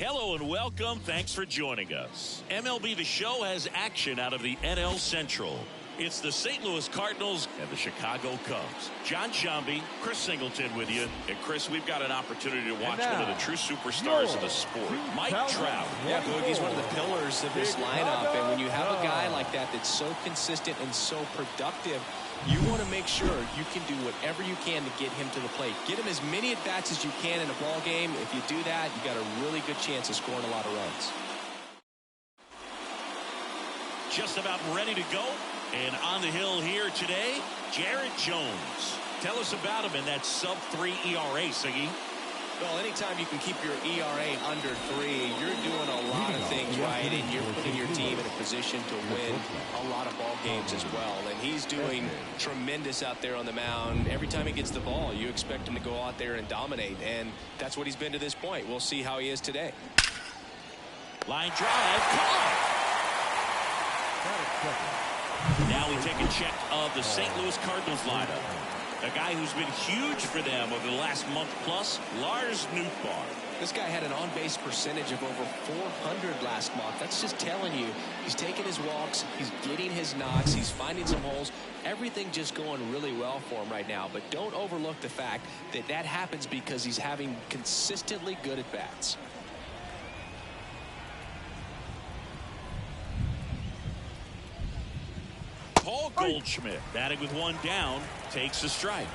Hello and welcome. Thanks for joining us. MLB The Show has action out of the NL Central. It's the St. Louis Cardinals and the Chicago Cubs. John Shambi, Chris Singleton with you. And Chris, we've got an opportunity to watch one of the true superstars of the sport, Mike Trout. Yeah, Boogie's one of the pillars of this lineup. And when you have a guy like that that's so consistent and so productive, you want to make sure you can do whatever you can to get him to the plate. Get him as many at-bats as you can in a ball game. If you do that, you got a really good chance of scoring a lot of runs. Just about ready to go. And on the hill here today, Jared Jones. Tell us about him in that sub-3 ERA, Siggy. Well, anytime you can keep your ERA under 3, you're doing a lot of things right, and you're putting your team in a position to win a lot of ball games as well. And he's doing tremendous out there on the mound. Every time he gets the ball, you expect him to go out there and dominate, and that's what he's been to this point. We'll see how he is today. Line drive, caught. Now we take a check of the St. Louis Cardinals lineup. A guy who's been huge for them over the last month plus, Lars Nootbaar. This guy had an on-base percentage of over 400 last month. That's just telling you he's taking his walks, he's getting his knocks, he's finding some holes. Everything just going really well for him right now. But don't overlook the fact that that happens because he's having consistently good at-bats. Paul Goldschmidt batting with one down takes a strike.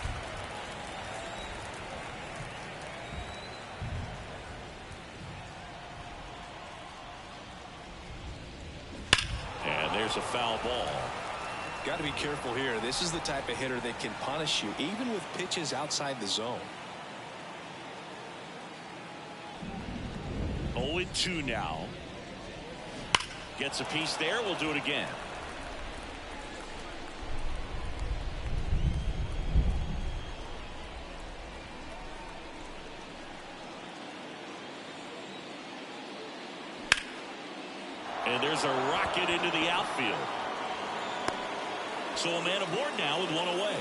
And there's a foul ball. Got to be careful here. This is the type of hitter that can punish you even with pitches outside the zone. 0-2 now. Gets a piece there. We'll do it again. And there's a rocket into the outfield. So a man aboard now with one away.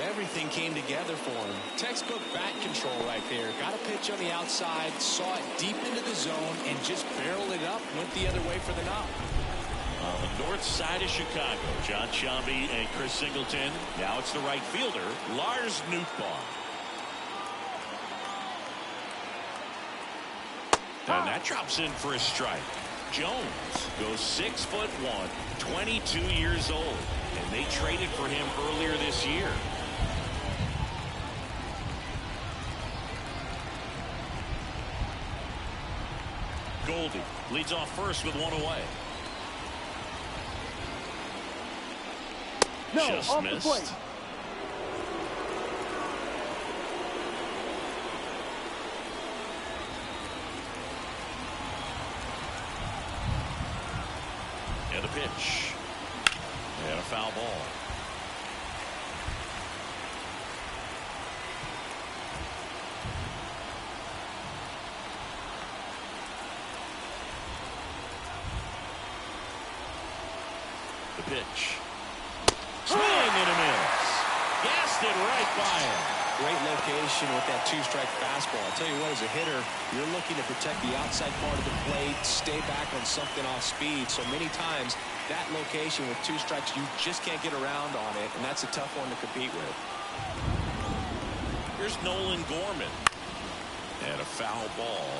Everything came together for him. Textbook bat control right there. Got a pitch on the outside, saw it deep into the zone, and just barreled it up, went the other way for the knock. On the north side of Chicago, John Shambi and Chris Singleton. Now it's the right fielder, Lars Nootbaar. And that drops in for a strike. Jones goes 6'1", 22 years old, and they traded for him earlier this year. Goldie leads off first with one away. Just missed. And a pitch. And a foul ball. The pitch. Swing and a miss. Gassed it right by him. Great location with that two-strike fastball. I'll tell you what, as a hitter, you're looking to protect the outside part of the plate, stay back on something off speed. So many times, that location with two strikes, you just can't get around on it, and that's a tough one to compete with. Here's Nolan Gorman. And a foul ball.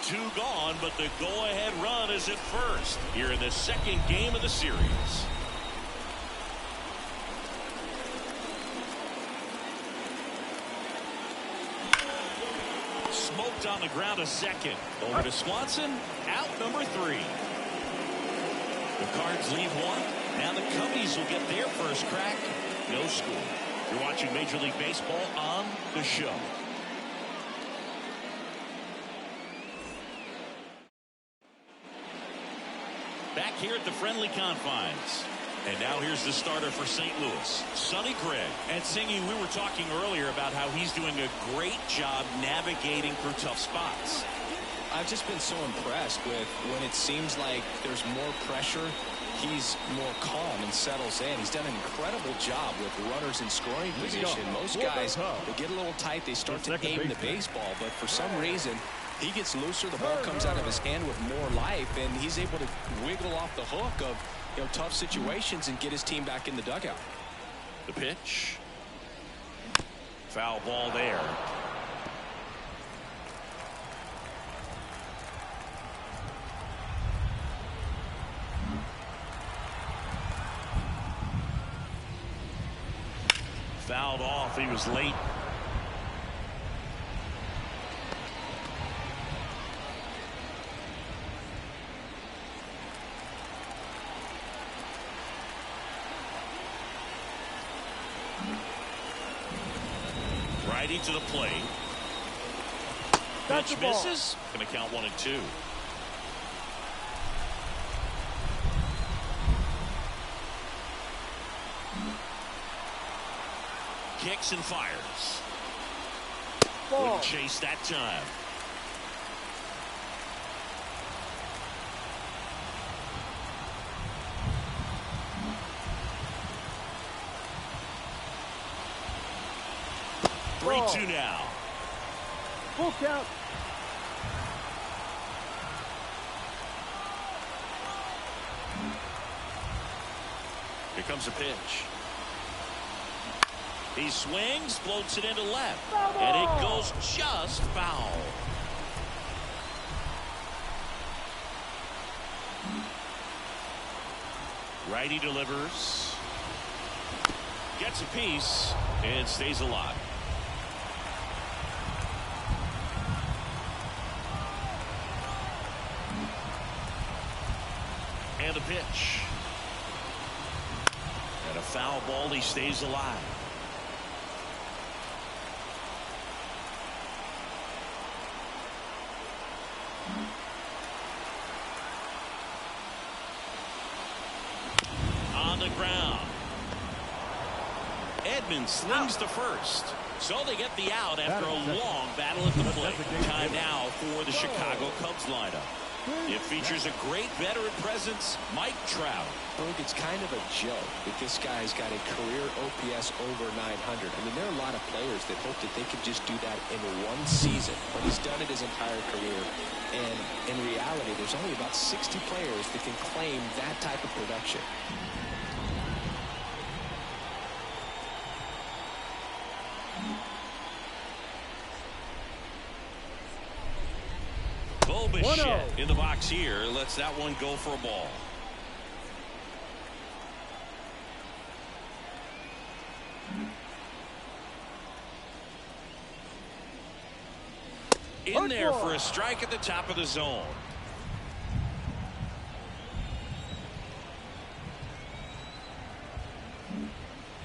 Two gone, but the go-ahead run is at first here in the second game of the series. Smoked on the ground a second. Over to Swanson. Out number 3. The Cards leave one. Now the Cubbies will get their first crack. No score. You're watching Major League Baseball on The Show. Back here at the friendly confines. And now here's the starter for St. Louis, Sonny Gregg. And Singy, we were talking earlier about how he's doing a great job navigating through tough spots. I've just been so impressed with when it seems like there's more pressure he's more calm and settles in. He's done an incredible job with runners in scoring position. Most guys, they get a little tight, they start to aim the baseball, but for some reason, he gets looser, the ball comes out of his hand with more life, and he's able to wiggle off the hook of tough situations and get his team back in the dugout. The pitch. Foul ball there. Fouled off. He was late. Righty to the plate. Pitch misses. Going to count 1-2. Kicks and fires. Wouldn't chase that time. Ball. 3-2 now. Full count. Here comes a pitch. He swings, floats it into left, and it goes just foul. Righty delivers. Gets a piece and stays alive. And a pitch. And a foul ball. He stays alive. On the ground. Edmonds slings to first. So they get the out after a long battle at the plate. Time now for the Chicago Cubs lineup. It features a great veteran presence, Mike Trout. Berg, it's kind of a joke that this guy's got a career OPS over 900. I mean, there are a lot of players that hope that they could just do that in one season, but he's done it his entire career. And in reality, there's only about 60 players that can claim that type of production. Bichette in the box here lets that one go for a ball. In there for a strike at the top of the zone.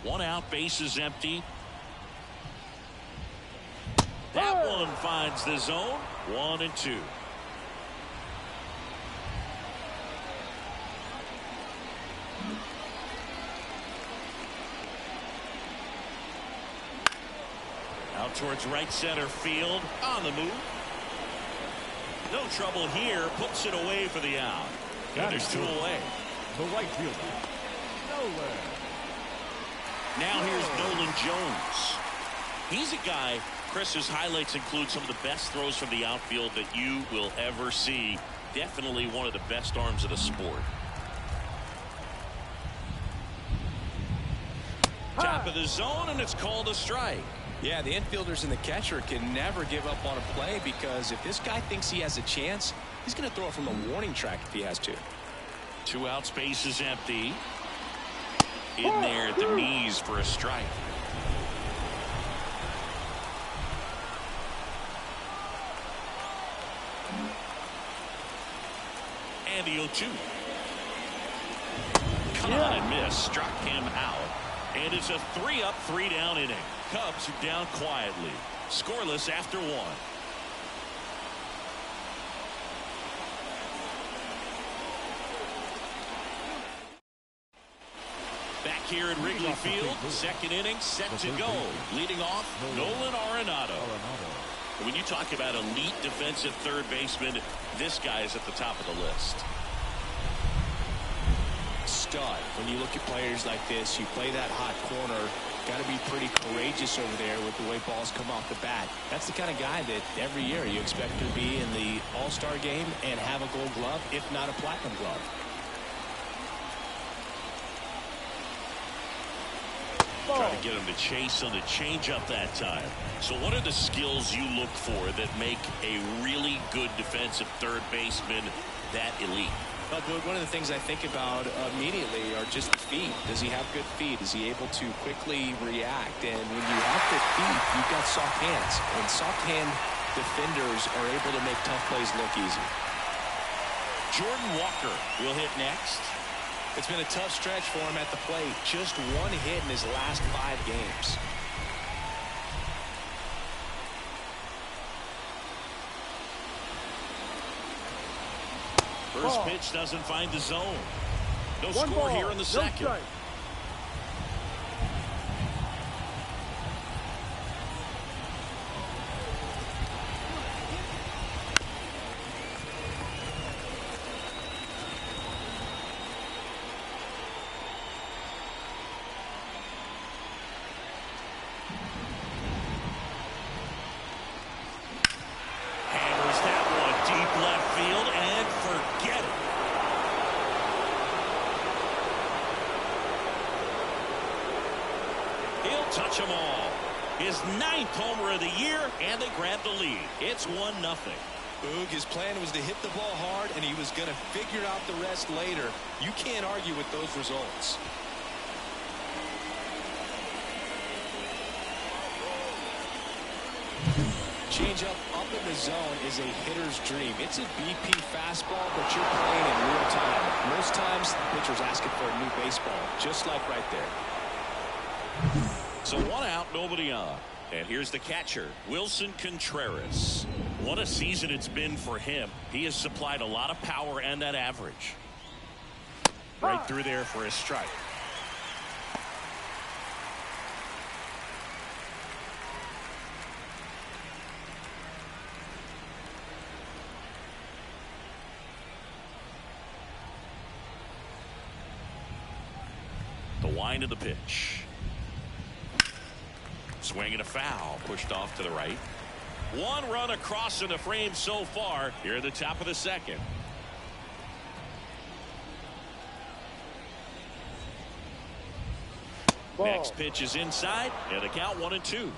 One out, base is empty. That one finds the zone. 1-2. Out towards right center field. On the move. No trouble here. Puts it away for the out. And there's two away. The right fielder. Nowhere. Now here's Nolan Jones. He's a guy, Chris, whose highlights include some of the best throws from the outfield that you will ever see. Definitely one of the best arms of the sport. Top of the zone, and it's called a strike. Yeah, the infielders and the catcher can never give up on a play, because if this guy thinks he has a chance, he's going to throw it from the warning track if he has to. Two out, space is empty. In there at the knees for a strike. And the 0-2. Caught and missed. Struck him out. And it's a 3-up, 3-down inning. Cubs are down quietly. Scoreless after one. Back here at Wrigley Field, second inning set to go. Leading off, Nolan Arenado. When you talk about elite defensive third baseman, this guy is at the top of the list. stud. When you look at players like this, you play that hot corner, got to be pretty courageous over there with the way balls come off the bat. That's the kind of guy that every year you expect to be in the All-Star game and have a Gold Glove, if not a Platinum Glove. Try to get him to chase on the changeup that time. So what are the skills you look for that make a really good defensive third baseman that elite? Well, one of the things I think about immediately are just the feet. Does he have good feet? Is he able to quickly react? And when you have good feet, you've got soft hands. And soft hand defenders are able to make tough plays look easy. Jordan Walker will hit next. It's been a tough stretch for him at the plate. Just one hit in his last 5 games. First pitch doesn't find the zone. No score here in the second. Hammers that one deep left field and forget it. He'll touch them all. His 9th homer of the year, and they grab the lead. It's 1-0. Boog, his plan was to hit the ball hard, and he was going to figure out the rest later. You can't argue with those results. Changeup up in the zone is a hitter's dream. It's a BP fastball, but you're playing in real time. Most times, the pitcher's asking for a new baseball, just like right there. So 1 out, nobody on. And here's the catcher, Wilson Contreras. What a season it's been for him. He has supplied a lot of power and that average. Right through there for a strike. The wind of the pitch. Swing and a foul, pushed off to the right. 1 run across in the frame so far here at the top of the second. Next pitch is inside, and the count 1-2.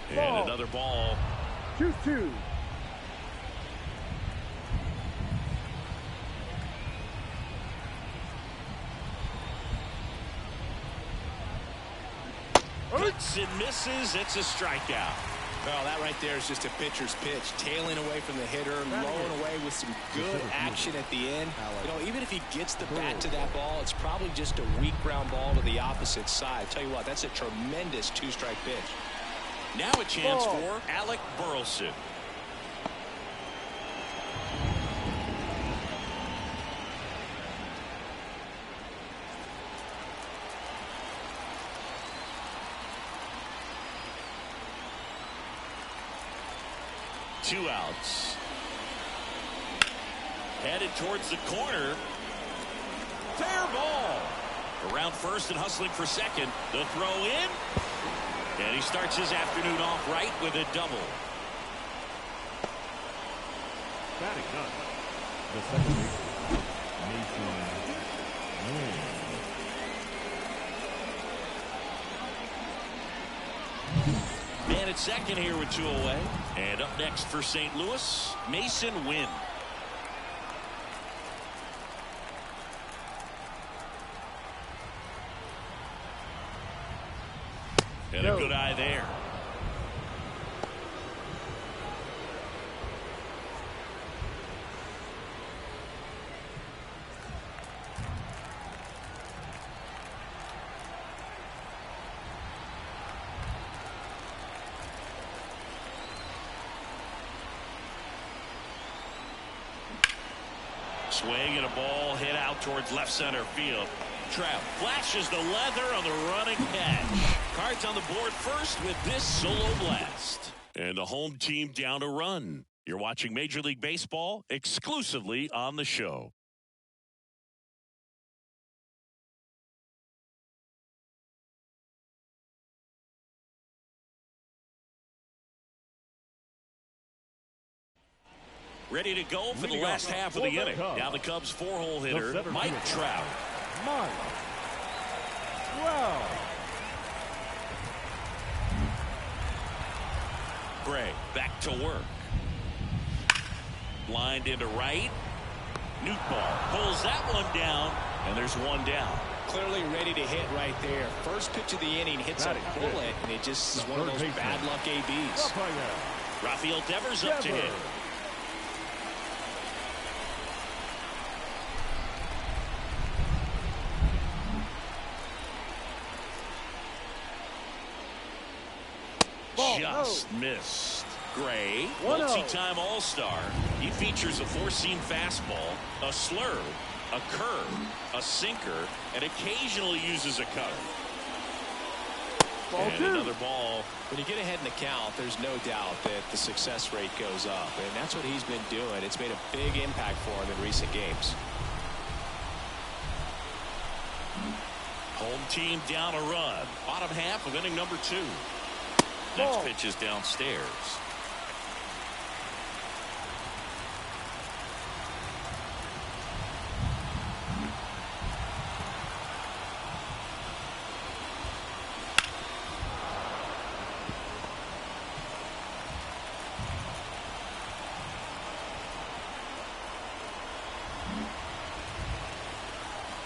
And another ball. 2-2. Hits and misses. It's a strikeout. Well, that right there is just a pitcher's pitch. Tailing away from the hitter, lowering away with some good action at the end. You know, even if he gets the bat to that ball, it's probably just a weak ground ball to the opposite side. Tell you what, that's a tremendous 2-strike pitch. Now a chance for Alec Burleson. Two outs. Headed towards the corner. Fair ball. Around first and hustling for second. The throw in. And he starts his afternoon off right with a double. Batting up. The second baseman, Mason Wynn. Man at second here with 2 away. And up next for St. Louis, Mason Wynn. And a good eye there. Swing and a ball hit out towards left center field. Trout flashes the leather on the running catch. Cards on the board first with this solo blast. And the home team down a run. You're watching Major League Baseball exclusively on the show. Ready to go for the last half of the inning. Now the Cubs' four-hole hitter, Mike Trout. Mike Trout. Gray back to work. Lined into right. Newtbar pulls that one down, and there's one down. Clearly ready to hit right there. First pitch of the inning hits a bullet, and it just is one of those bad luck ABs. Rafael Devers up to hit. Just missed. Gray, multi-time All-Star. He features a four-seam fastball, a slurve, a curve, a sinker, and occasionally uses a cutter. And another ball. When you get ahead in the count, there's no doubt that the success rate goes up, and that's what he's been doing. It's made a big impact for him in recent games. Home team down a run. Bottom half of inning number 2. Next pitch is downstairs.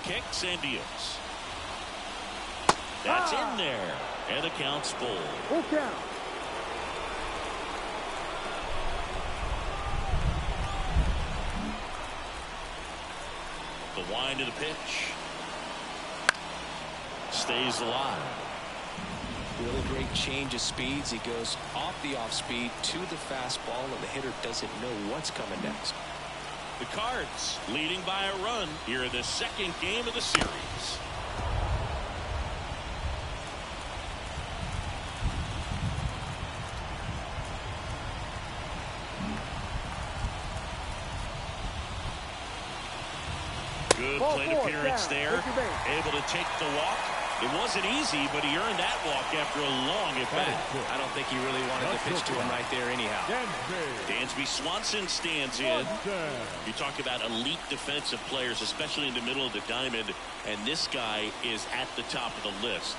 Kicks and deals. That's in there. And the count's full. Full count. The wind of the pitch. Stays alive. Really great change of speeds. He goes off the off speed to the fastball, and the hitter doesn't know what's coming next. The Cards leading by a run here in the second game of the series. Good plate appearance there. Able to take the walk. It wasn't easy, but he earned that walk after a long at-bat. I don't think he really wanted to pitch to him right there anyhow. Dansby Swanson stands in. You talk about elite defensive players, especially in the middle of the diamond, and this guy is at the top of the list.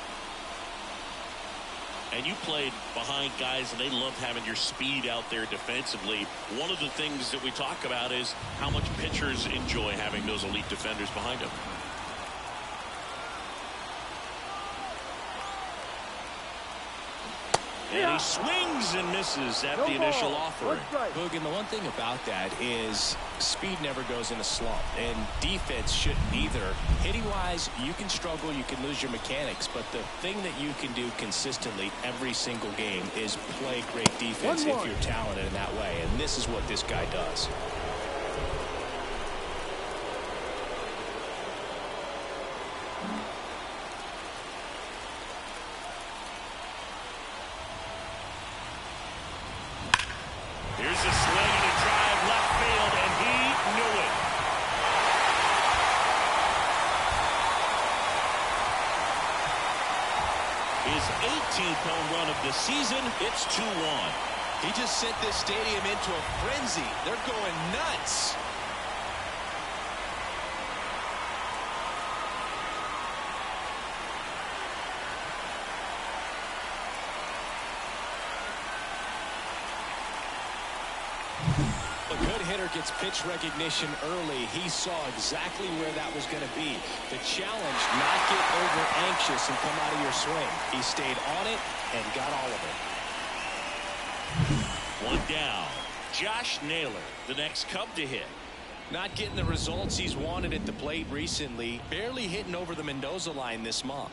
And you played behind guys, and they love having your speed out there defensively. One of the things that we talk about is how much pitchers enjoy having those elite defenders behind them. And he swings and misses at the initial offering. Boog, and the one thing about that is speed never goes in a slump, and defense shouldn't either. Hitting-wise, you can struggle, you can lose your mechanics, but the thing that you can do consistently every single game is play great defense if you're talented in that way, and this is what this guy does. Here's a swing and a drive left field, and he knew it. His 18th home run of the season. It's 2-1. He just sent this stadium into a frenzy. They're going nuts. A good hitter gets pitch recognition early. He saw exactly where that was going to be. The challenge, not get over anxious and come out of your swing. He stayed on it and got all of it. One down. Josh Naylor, the next Cub to hit. Not getting the results he's wanted at the plate recently. Barely hitting over the Mendoza line this month.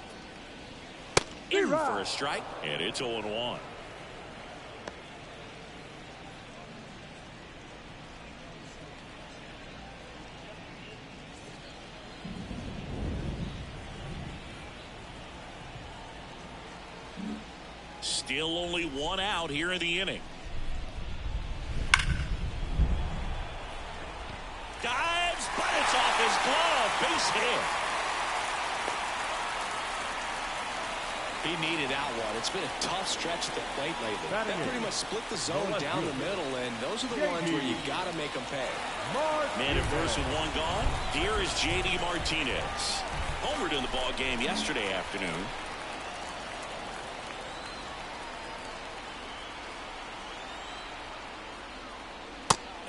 In for a strike, and it's 0-1. Still only one out here in the inning. Dives, but it's off his glove. Base hit. He needed that one. It's been a tough stretch at the plate lately. That pretty much split the zone down the middle, and those are the ones where you got to make them pay. Man at first with one gone. Here is J.D. Martinez. Homered in the ball game yesterday afternoon.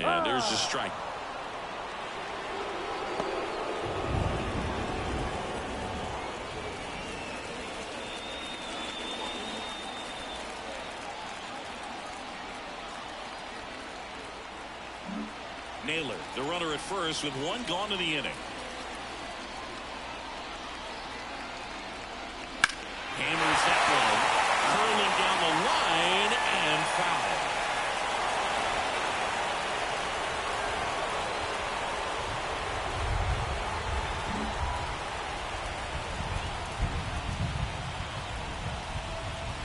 And there's a strike. Naylor, the runner at first with one gone in the inning. Hammers that one. Curling down the line and foul.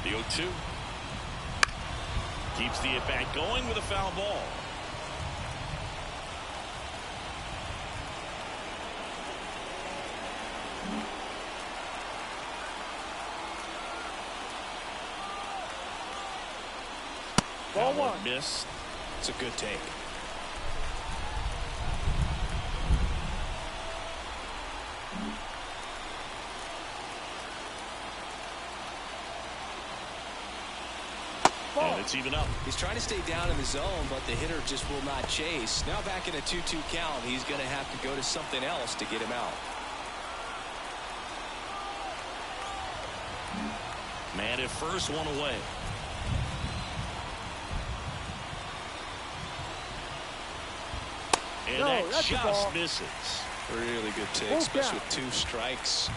The 0-2. Keeps the at-bat going with a foul ball. Ball one. Miss. It's a good take. And it's even up. He's trying to stay down in the zone, but the hitter just will not chase. Now back in a 2-2 count, he's going to have to go to something else to get him out. Man at first, one away. And that just misses. Really good take, especially with 2 strikes.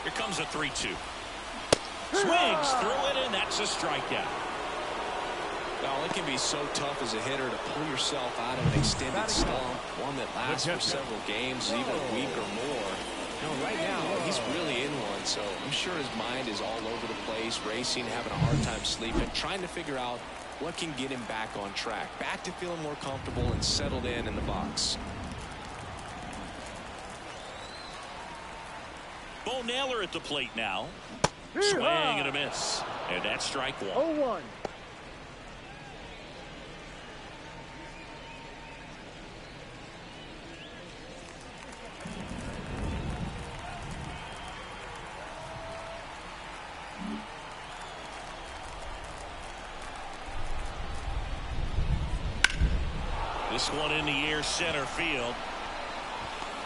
Here comes a 3-2. Swings through it, and that's a strikeout. Well, it can be so tough as a hitter to pull yourself out of an extended slump, one that lasts for several games, even a week or more. You know, right now, he's really in one, so I'm sure his mind is all over the place, racing, having a hard time sleeping, trying to figure out what can get him back on track, back to feeling more comfortable and settled in the box. Bo Naylor at the plate now. Swing and a miss. And that's strike one. 0-1. This one in the air, center field.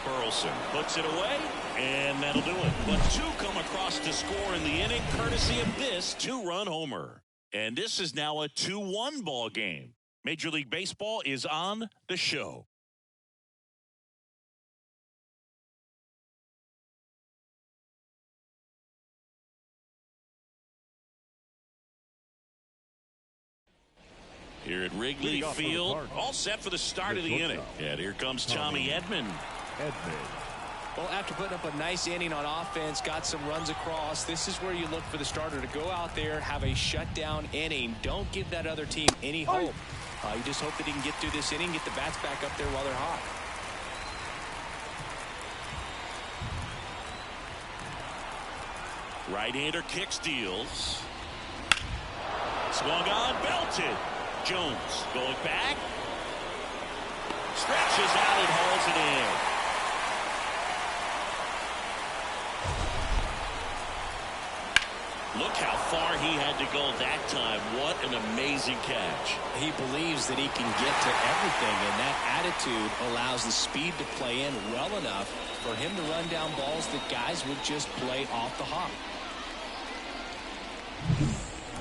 Burleson puts it away, and that'll do it. But 2 come across to score in the inning, courtesy of this 2-run homer. And this is now a 2-1 ball game. Major League Baseball is on the show. Here at Wrigley Field, all set for the start of the inning. And here comes Tommy Edman. Well, after putting up a nice inning on offense, got some runs across, this is where you look for the starter to go out there, have a shutdown inning. Don't give that other team any hope. You just hope that he can get through this inning, get the bats back up there while they're hot. Right-hander kicks, deals. Swung on, belted. Jones going back. Stretches out and hauls it in. Look how far he had to go that time. What an amazing catch. He believes that he can get to everything, and that attitude allows the speed to play in well enough for him to run down balls that guys would just play off the hop.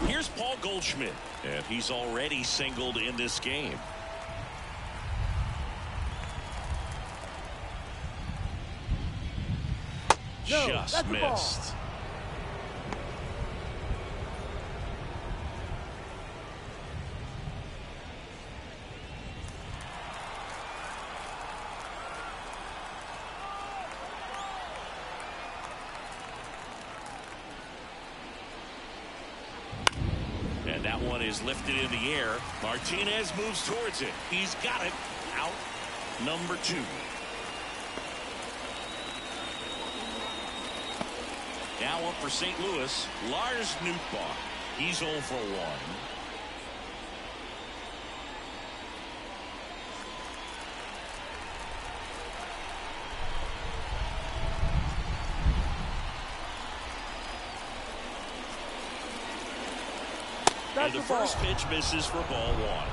Here's Paul Goldschmidt, and he's already singled in this game. Just missed. That one is lifted in the air. Martinez moves towards it. He's got it. Out. Number 2. Now up for St. Louis, Lars Nootbaar. He's 0 for 1. And the first pitch misses for ball 1.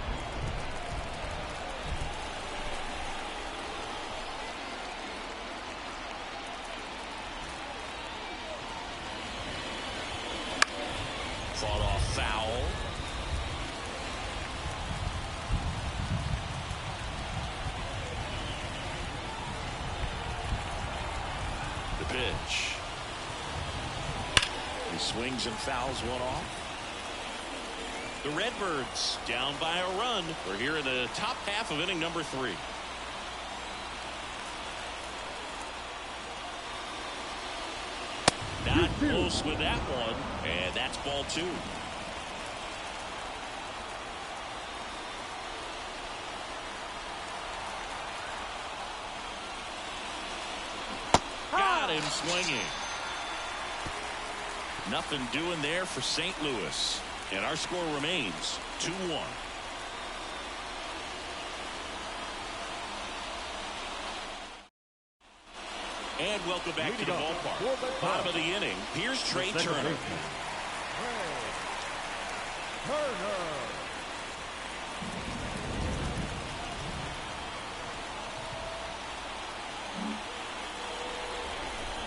Fought off foul. The pitch. He swings and fouls one off. The Redbirds down by a run. We're here in the top half of inning number 3. Not close with that one, and that's ball 2. Got him swinging. Nothing doing there for St. Louis. And our score remains 2-1. And welcome back to the ballpark. Bottom of the inning. Here's Trey Turner.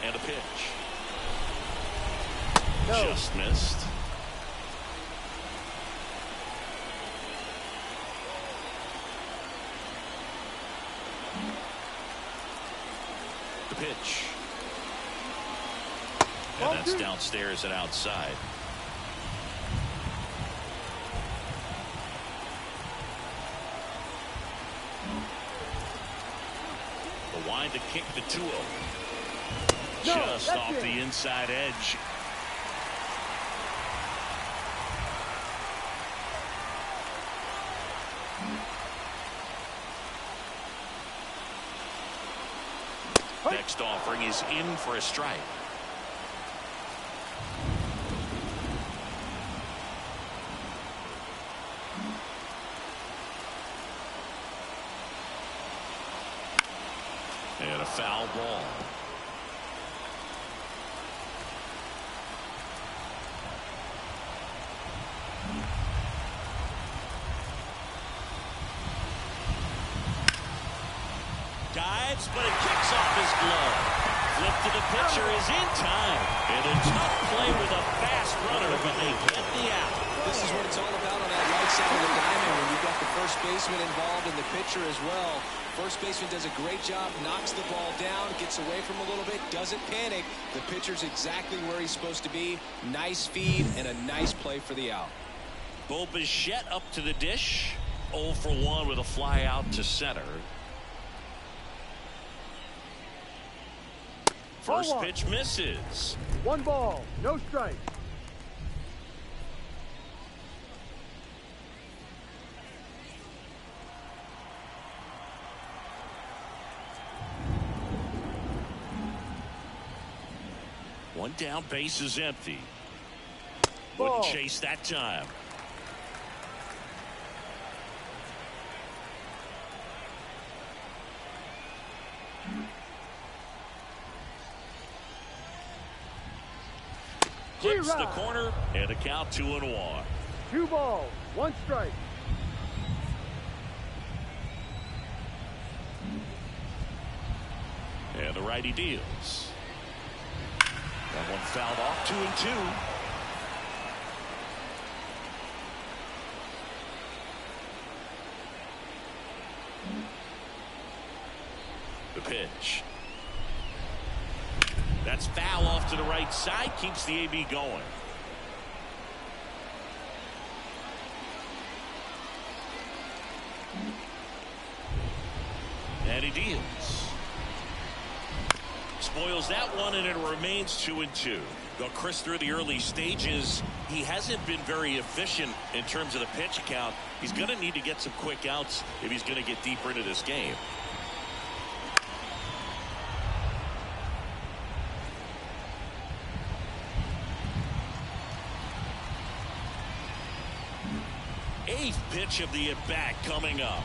And a pitch. No. Just missed. Pitch. And that's downstairs and outside. The wind to kick the 2-0. Just off the inside edge. Next offering is in for a strike. And a foul ball. Dives, but it kicks off his glove. Flip to the pitcher is in time. And a tough play with a fast runner, but they get the out. This is what it's all about on that right side of the diamond when you've got the first baseman involved and the pitcher as well. First baseman does a great job, knocks the ball down, gets away from him a little bit, doesn't panic. The pitcher's exactly where he's supposed to be. Nice feed and a nice play for the out. Bo Bichette up to the dish. 0 for 1 with a fly out to center. First pitch misses. 1 ball, no strike. One down, base is empty. Wouldn't chase that time. Clips the corner and a count 2-1. 2 balls, 1 strike. And the righty deals. That one fouled off. 2-2. The pitch. That's foul off to the right side. Keeps the AB going. And he deals. Spoils that one, and it remains 2-2. Well, Chris, through the early stages, he hasn't been very efficient in terms of the pitch count. He's going to need to get some quick outs if he's going to get deeper into this game. Eighth pitch of the at-bat coming up.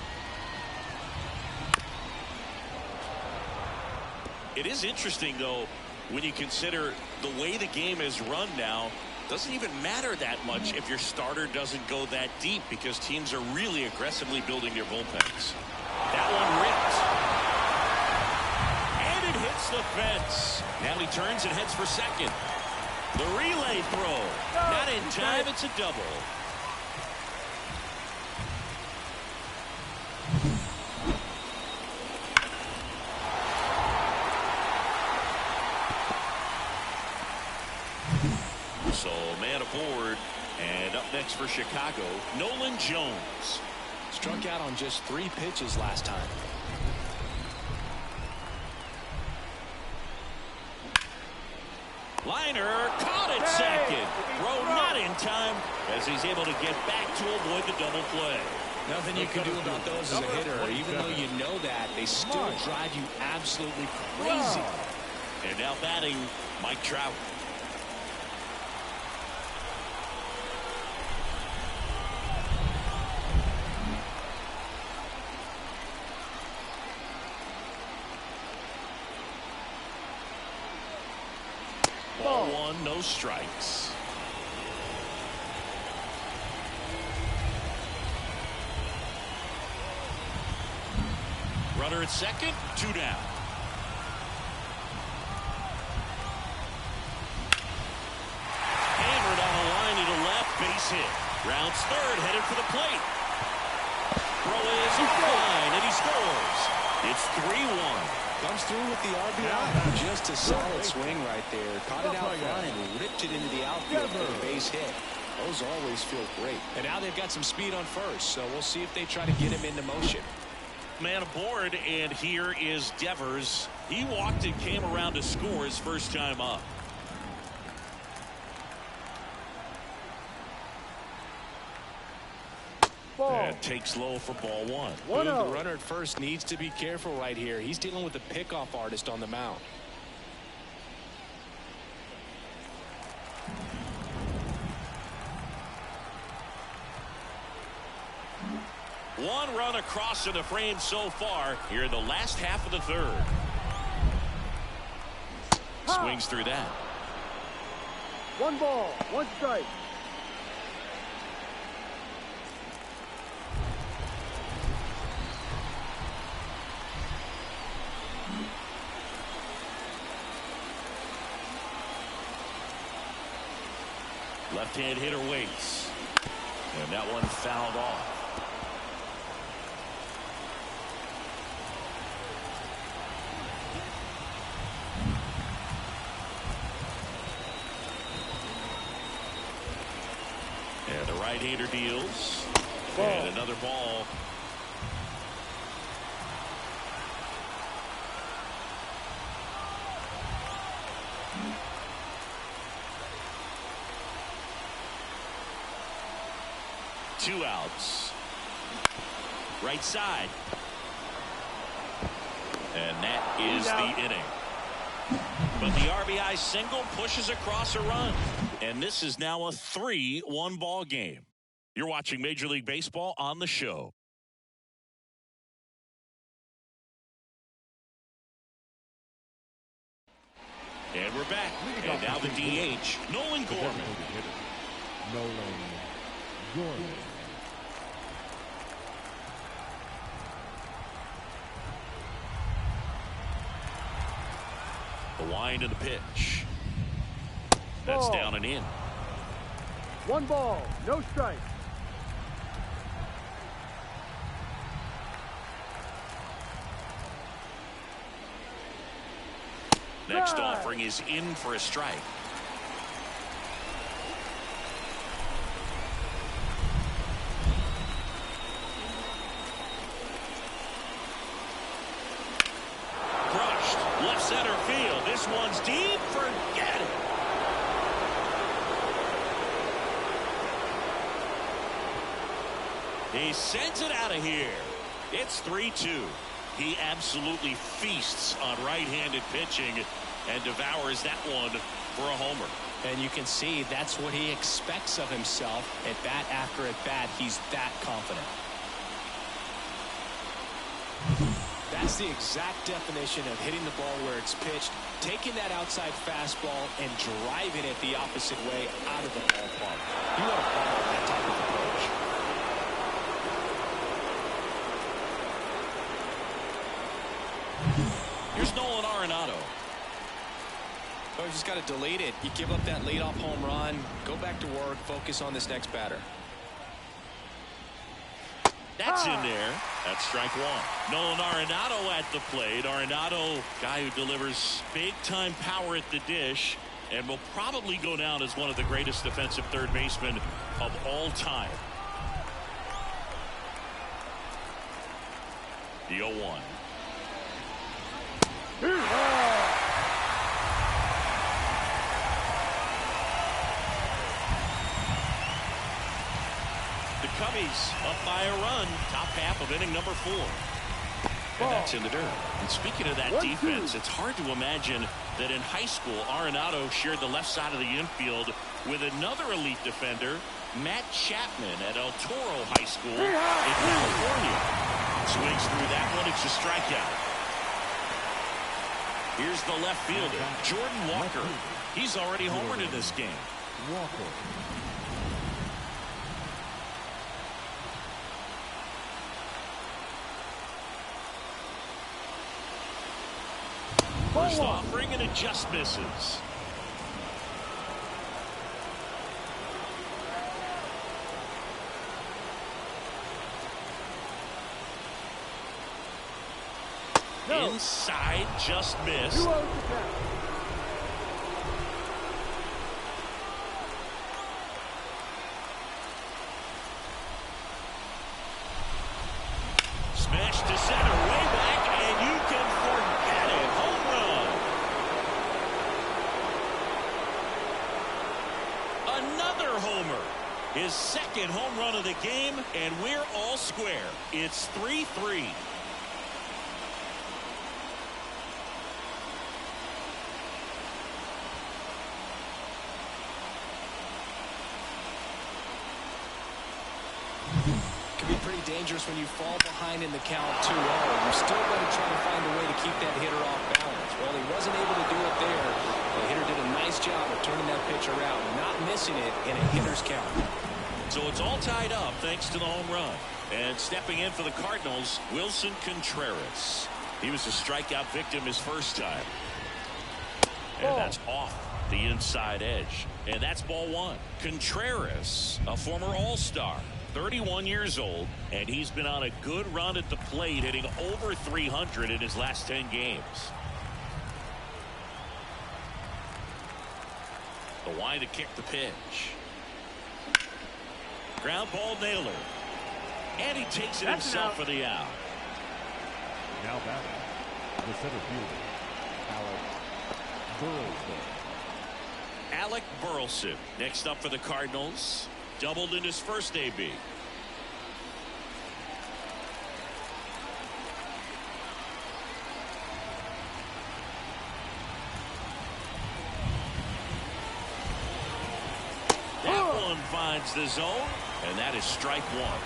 It is interesting, though, when you consider the way the game is run now. Doesn't even matter that much if your starter doesn't go that deep, because teams are really aggressively building their bullpens. That one ripped. And it hits the fence. Now he turns and heads for second. The relay throw. Not in time. It's a double. So man aboard, and up next for Chicago, Nolan Jones. Struck out on just 3 pitches last time. Liner caught at second. Throw not in time as he's able to get back to avoid the double play. Nothing you can do about those as a hitter. Even though you know that, they still drive you absolutely crazy. And now batting, Mike Trout. Ball 1, no strikes. Runner at second, 2 down. Hammered on a line to the left, base hit. Rounds third, headed for the plate. Throw is line, and he scores. It's 3-1. Comes through with the RBI. Just a solid swing right there. Caught it out front and ripped it into the outfield for a base hit. Those always feel great. And now they've got some speed on first, so we'll see if they try to get him into motion. Man aboard, and here is Devers. He walked and came around to score his first time up. And takes low for ball 1. The runner at first needs to be careful right here. He's dealing with a pickoff artist on the mound. One run across in the frame so far here in the last half of the third. Swings through that. 1 ball, 1 strike. Left-hand hitter waits. And that one fouled off. And the right-hander deals. And another ball. Two outs. Right side. And that is the inning. But the RBI single pushes across a run. And this is now a 3-1 ball game. You're watching Major League Baseball on the show. And we're back. And now the DH, Nolan Gorman. Nolan Gorman. The wind and the pitch. That's down and in. 1 ball, no strike. Next offering is in for a strike. Crushed left center field. This one's deep. Forget it. He sends it out of here. It's 3-2. He absolutely feasts on right-handed pitching and devours that one for a homer. And you can see that's what he expects of himself. At bat after at bat, he's that confident. That's the exact definition of hitting the ball where it's pitched, taking that outside fastball and driving it the opposite way out of the ballpark. You want to follow that type of approach. Here's Nolan Arenado. Oh, you just got to delete it. You give up that leadoff home run, go back to work, focus on this next batter. That's in there. That's strike one. Nolan Arenado at the plate. Arenado, guy who delivers big-time power at the dish and will probably go down as one of the greatest defensive third basemen of all time. The 0-1. The Cubbies up by a run, top half of inning number 4. And that's in the dirt. And speaking of that defense, it's hard to imagine that in high school, Arenado shared the left side of the infield with another elite defender, Matt Chapman at El Toro High School in California. Swings through that one. It's a strikeout. Here's the left fielder, Jordan Walker. He's already homered in this game. Walker. First offering, and it just misses. Inside, just missed. Smash to center, way back, and you can forget it. Home run. Another homer. His second home run of the game, and we're all square. It's 3-3. Dangerous when you fall behind in the count 2-0. You're still going to try to find a way to keep that hitter off balance. Well, he wasn't able to do it there. The hitter did a nice job of turning that pitch around, not missing it in a hitter's count. So it's all tied up thanks to the home run. And stepping in for the Cardinals, Wilson Contreras. He was a strikeout victim his first time. And that's off the inside edge. And that's ball one. Contreras, a former All-Star. 31 years old, and he's been on a good run at the plate, hitting over 300 in his last 10 games. The wind to kick the pitch. Ground ball nailer. And he takes it himself for the out. Now batting, the center fielder, Alec Burleson, next up for the Cardinals. Doubled in his first AB. That one finds the zone, and that is strike one.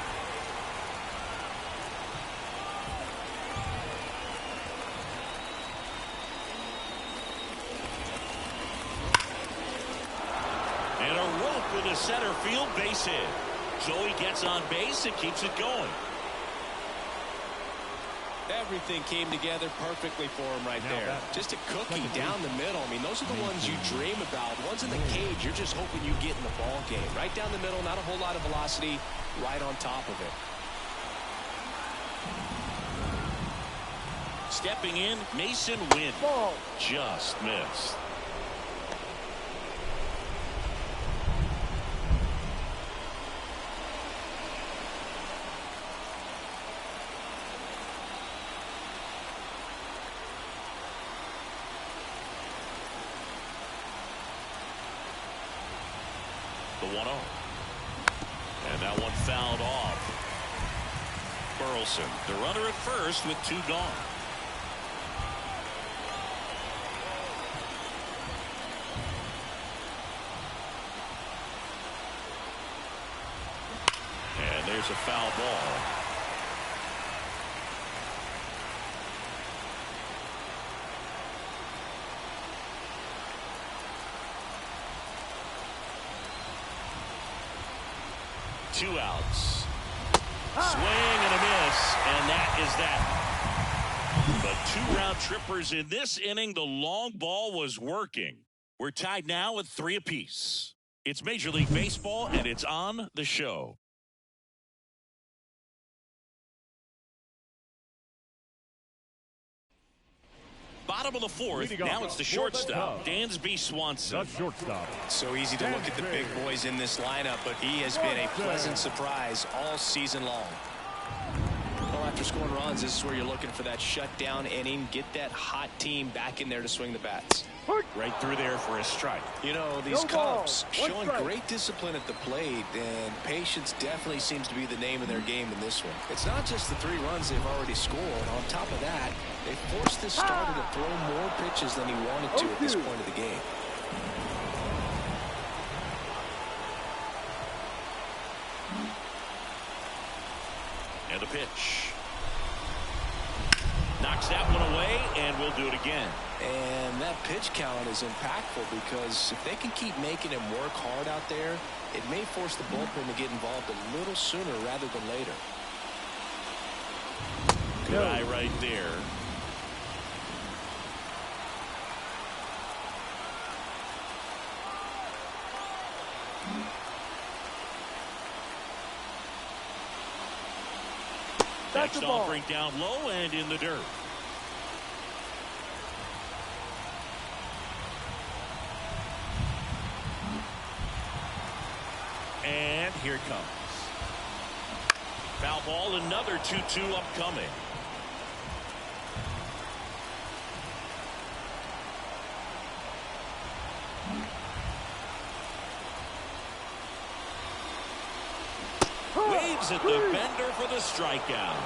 With a center field base hit. Joey gets on base and keeps it going. Everything came together perfectly for him right there. Just a cookie down the middle. I mean, those are the ones you dream about. Ones in the cage, you're just hoping you get in the ball game. Right down the middle, not a whole lot of velocity, right on top of it. Stepping in, Mason Wynn. Just missed. The 1-0. And that one fouled off. Burleson, the runner at first with 2 gone. And there's a foul ball. Two outs. Swing and a miss, and that is that. But 2 round trippers in this inning. The long ball was working. We're tied now with 3 apiece. It's Major League Baseball, and it's on the show. Bottom of the 4th. Now it's the shortstop, Dansby Swanson. The shortstop. So easy to look at the big boys in this lineup, but he has been a pleasant surprise all season long. Well, after scoring runs, this is where you're looking for that shutdown inning. Get that hot team back in there to swing the bats. Right through there for a strike. You know, these Cubs showing great discipline at the plate, and patience definitely seems to be the name of their game in this one. It's not just the 3 runs they've already scored. On top of that, they forced this starter to throw more pitches than he wanted to at this point of the game. And a pitch. Knocks that one away, and we'll do it again. And that pitch count is impactful because if they can keep making him work hard out there, it may force the bullpen to get involved a little sooner rather than later. Good eye right there. Next offering down low and in the dirt. And here it comes. Foul ball, another 2-2 upcoming. Waves at the bender for the strikeout.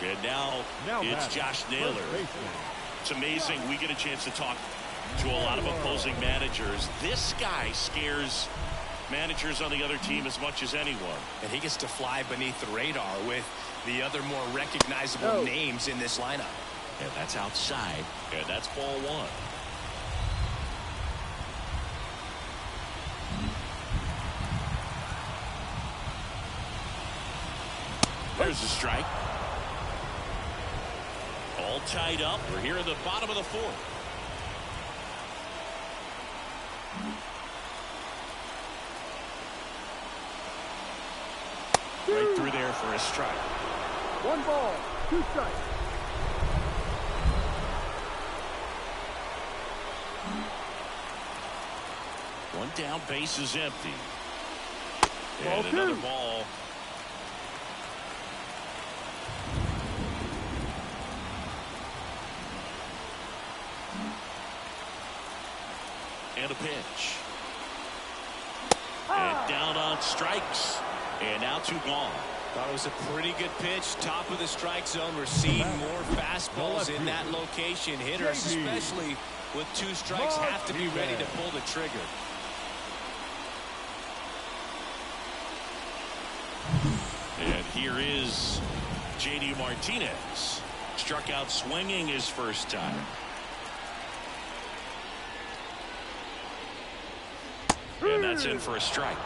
And now it's Josh Naylor. It's amazing. We get a chance to talk to a lot of opposing managers. This guy scares managers on the other team as much as anyone. And he gets to fly beneath the radar with the other more recognizable names in this lineup. And that's outside. And that's ball 1. There's a strike. All tied up. We're here at the bottom of the 4th. Right through there for a strike. 1 ball, 2 strikes. One down, base is empty. And another ball. And a pitch. And down on strikes. And now 2 gone. Thought it was a pretty good pitch. Top of the strike zone. We're seeing more fastballs in that location. Hitters, especially with 2 strikes, have to be ready to pull the trigger. And here is J.D. Martinez. Struck out swinging his first time. And that's in for a strike.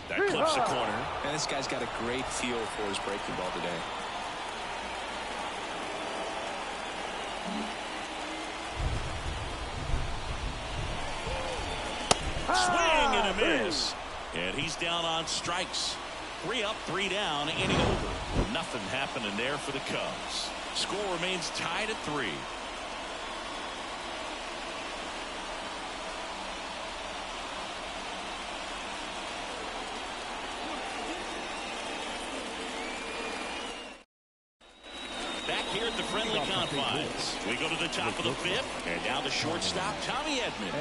That clips the corner. And this guy's got a great feel for his breaking ball today. Swing and a miss. And he's down on strikes. 3 up, 3 down, inning over. Nothing happening there for the Cubs. Score remains tied at 3. friendly confines. We go to the top of the fifth, and now the shortstop, Tommy Edman.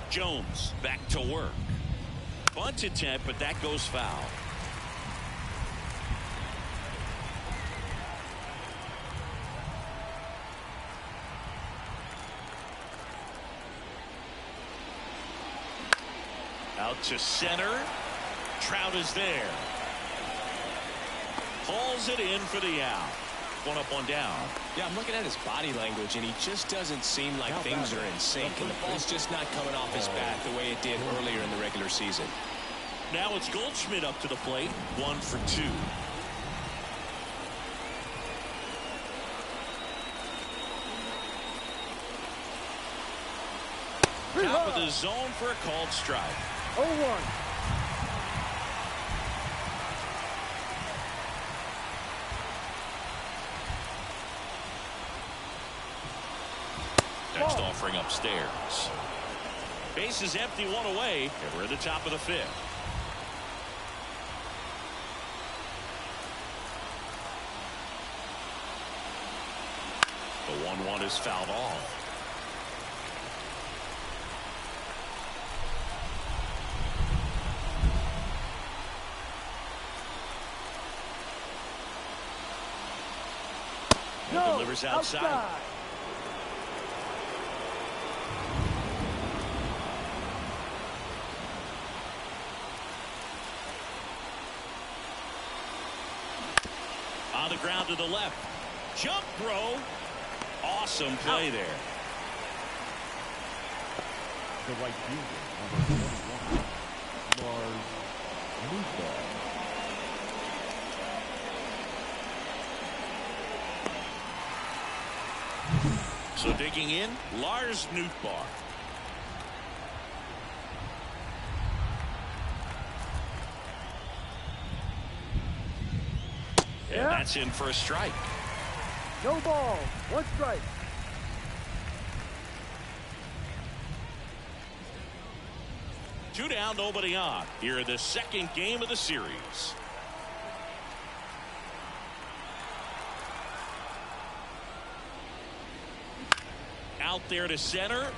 Jones back to work. Bunt attempt, but that goes foul. Out to center. Trout is there. Hauls it in for the out. One up, one down. Yeah, I'm looking at his body language, and he just doesn't seem like things are in sync, and the ball's just not coming off his bat the way it did earlier in the regular season. Now it's Goldschmidt up to the plate. 1 for 2. Top of the zone for a called strike. 0-1. Next offering upstairs. Base is empty, 1 away, and we're at the top of the fifth. The 1-1 is fouled off. No, delivers outside. On the ground to the left. Jump throw. Awesome play there. The right fielder, number 21, Lars Nootbaar. So digging in, Lars Nootbaar. And that's in for a strike. No ball. 1 strike. Two down, nobody on. Here in the second game of the series. Out there to center.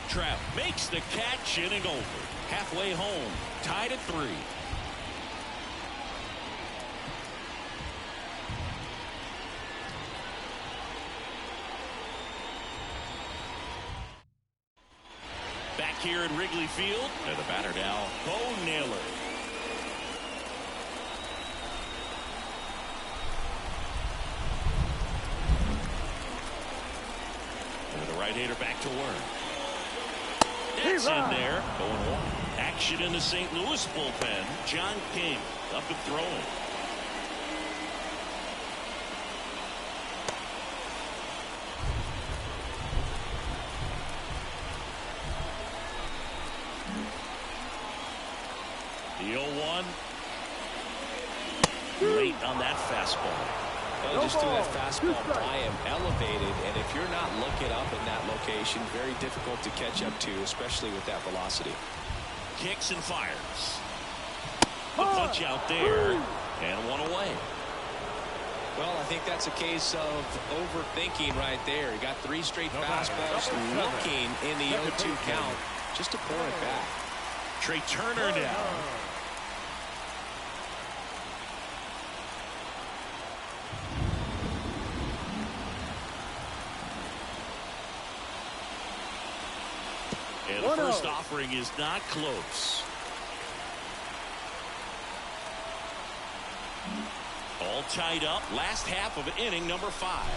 Trout makes the catch, inning over. Halfway home, tied at 3. Back here at Wrigley Field, and the batter now, Bo Naylor. Right-hander back to work. That's in there. 0-1. Action in the St. Louis bullpen. John King up and throwing. The 0-1. Late on that fastball. Well, just threw that fastball by him, elevated, and if you're not looking up in that location, very difficult to catch up to, especially with that velocity. Kicks and fires. The punch out there, and 1 away. Well, I think that's a case of overthinking right there. He got 3 straight fastballs, looking in the 0-2 count, just to pour it back. Trey Turner down. And the first offering is not close. All tied up. Last half of inning number 5.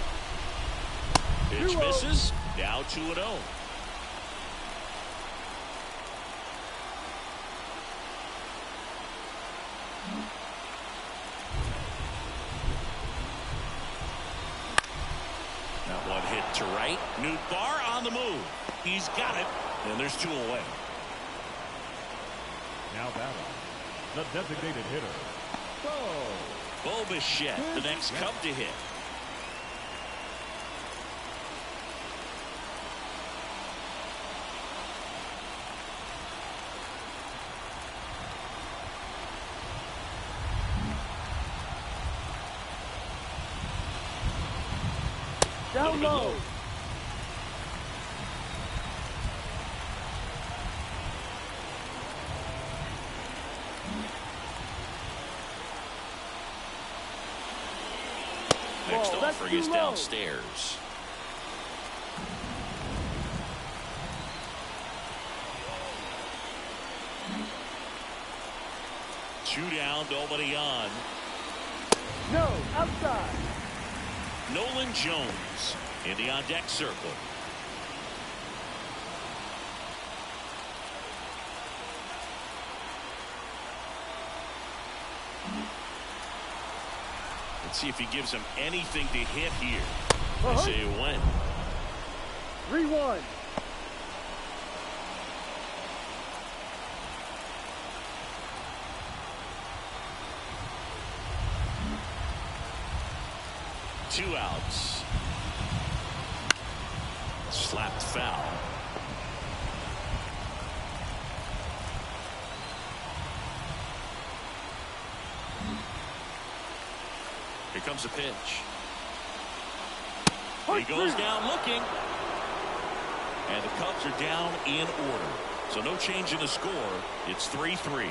Pitch misses. Now 2-0. That one hit to right. Nootbaar on the move. He's got it. And there's 2 away. Now batting, the designated hitter, Bo Bichette, the next Cub to hit. little bit low. Next offering is downstairs. Two down, nobody on. No, outside. Nolan Jones in the on-deck circle. Let's see if he gives him anything to hit here. I say when. 3-1. Two outs. Slapped foul. Here comes a pitch. He goes down looking. And the Cubs are down in order. So no change in the score. It's 3-3.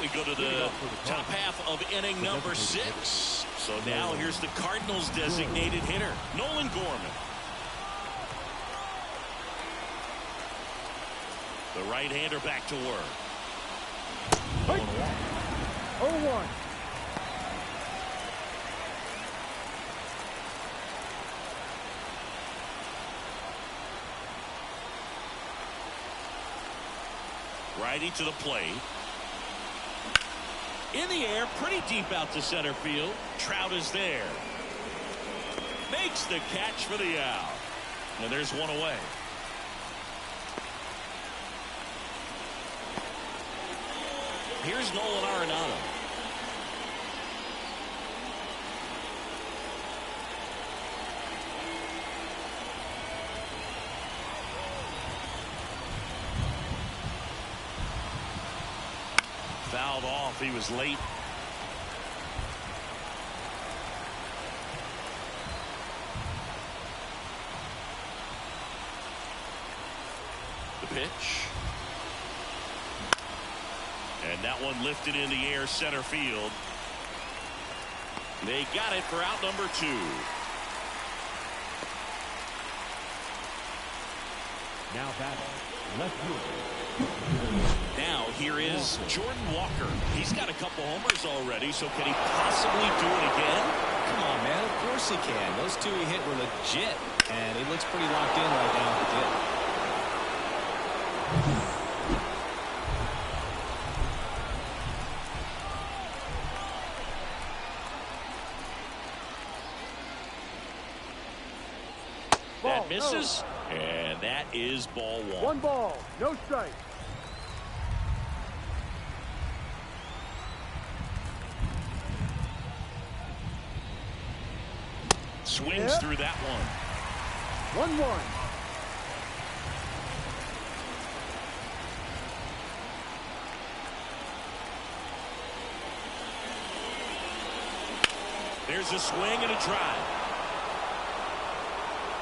We go to the top half of inning number 6. So now here's the Cardinals designated hitter, Nolan Gorman. The right-hander back to work. 0-1. Righty to the plate. In the air, pretty deep out to center field. Trout is there. Makes the catch for the out. And there's one away. Here's Nolan Arenado. Fouled off. He was late. The pitch. And that one lifted in the air center field. They got it for out number 2. Now batting left fielder. Now here is Jordan Walker. He's got a couple homers already, so can he possibly do it again? Come on, man. Of course he can. Those two he hit were legit, and he looks pretty locked in right now with it. That misses, and that is ball 1. 1 ball, no strike. Swings through that one. 1-1. There's a swing and a drive.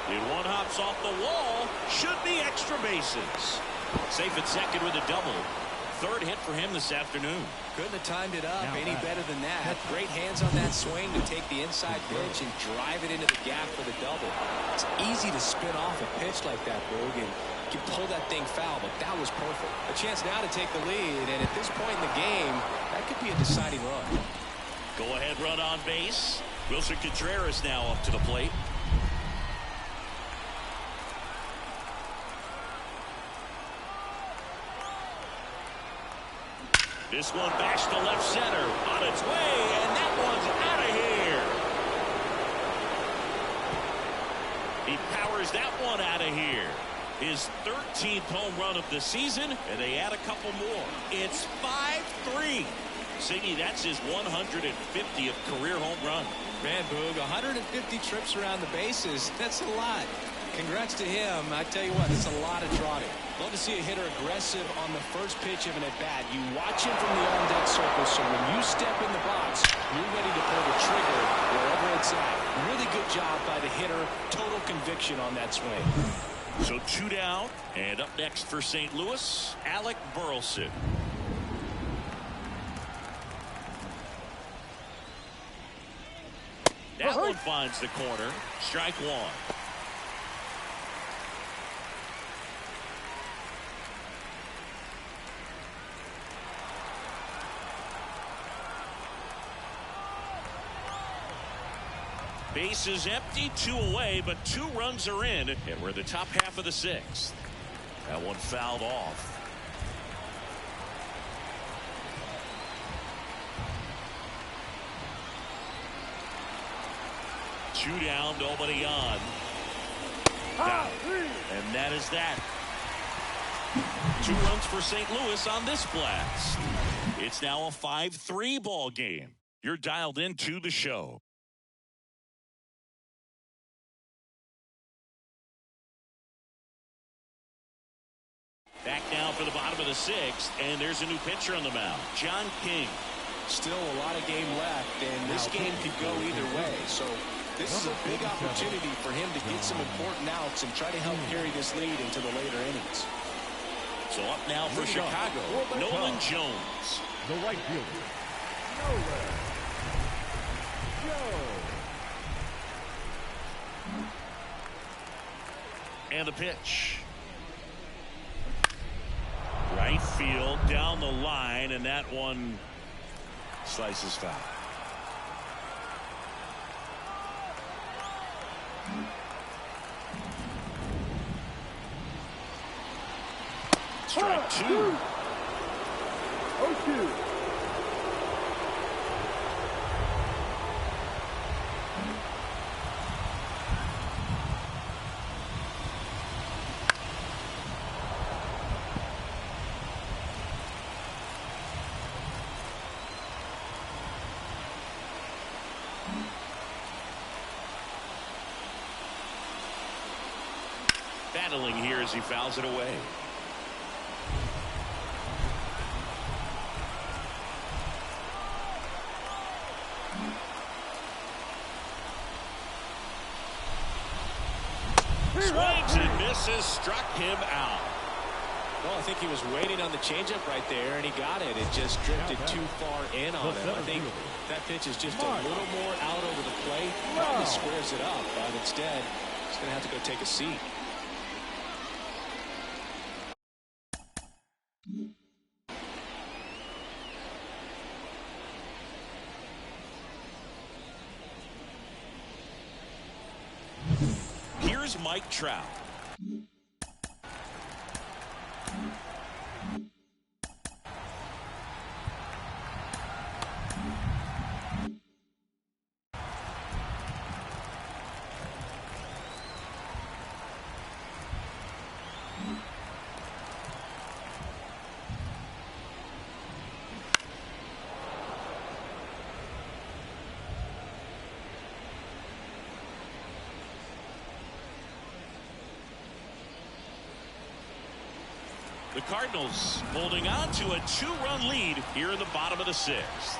And one hops off the wall. Should be extra bases. Safe at second with a double. Third hit for him this afternoon. Couldn't have timed it up any better than that. Great hands on that swing to take the inside pitch and drive it into the gap for the double. It's easy to spin off a pitch like that, Boog, and you pull that thing foul, but that was perfect. A chance now to take the lead, and at this point in the game, that could be a deciding run. Go ahead run on base. Wilson Contreras now up to the plate. This one bashed to left center on its way, and that one's out of here. He powers that one out of here. His 13th home run of the season, and they add a couple more. It's 5-3. Siggy, that's his 150th career home run. Man, Boog, 150 trips around the bases. That's a lot. Congrats to him. I tell you what, it's a lot of trotting. Love to see a hitter aggressive on the first pitch of an at-bat. You watch him from the on-deck circle, so when you step in the box, you're ready to pull the trigger wherever it's at. Really good job by the hitter. Total conviction on that swing. So 2 down, and up next for St. Louis, Alec Burleson. That one finds the corner. Strike one. Base is empty, 2 away, but 2 runs are in, and we're in the top half of the 6th. That one fouled off. Two down, nobody on. Down. And that is that. 2 runs for St. Louis on this blast. It's now a 5-3 ball game. You're dialed into the show. Back now for the bottom of the 6th, and there's a new pitcher on the mound, John King. Still a lot of game left, and this game could go either way. So this is a big opportunity for him to get some important outs and try to help carry this lead into the later innings. So up now for Chicago, Nolan Jones. The right fielder, Nolan Jones. And the pitch. Right field, down the line, and that one slices foul. Strike 2. 0-2. Battling here as he fouls it away. Swings and misses, struck him out. Well, I think he was waiting on the changeup right there, and he got it. It just drifted too far in on him. I think that pitch is just a little more out over the plate. Probably squares it up, but instead, he's going to have to go take a seat. Here's Mike Trout. The Cardinals holding on to a 2-run lead here in the bottom of the 6th.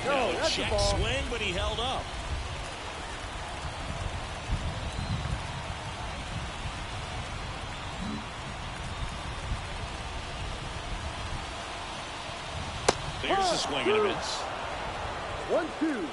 No, that's a check ball. swing, but he held up. There's a swing and a miss. 1-2.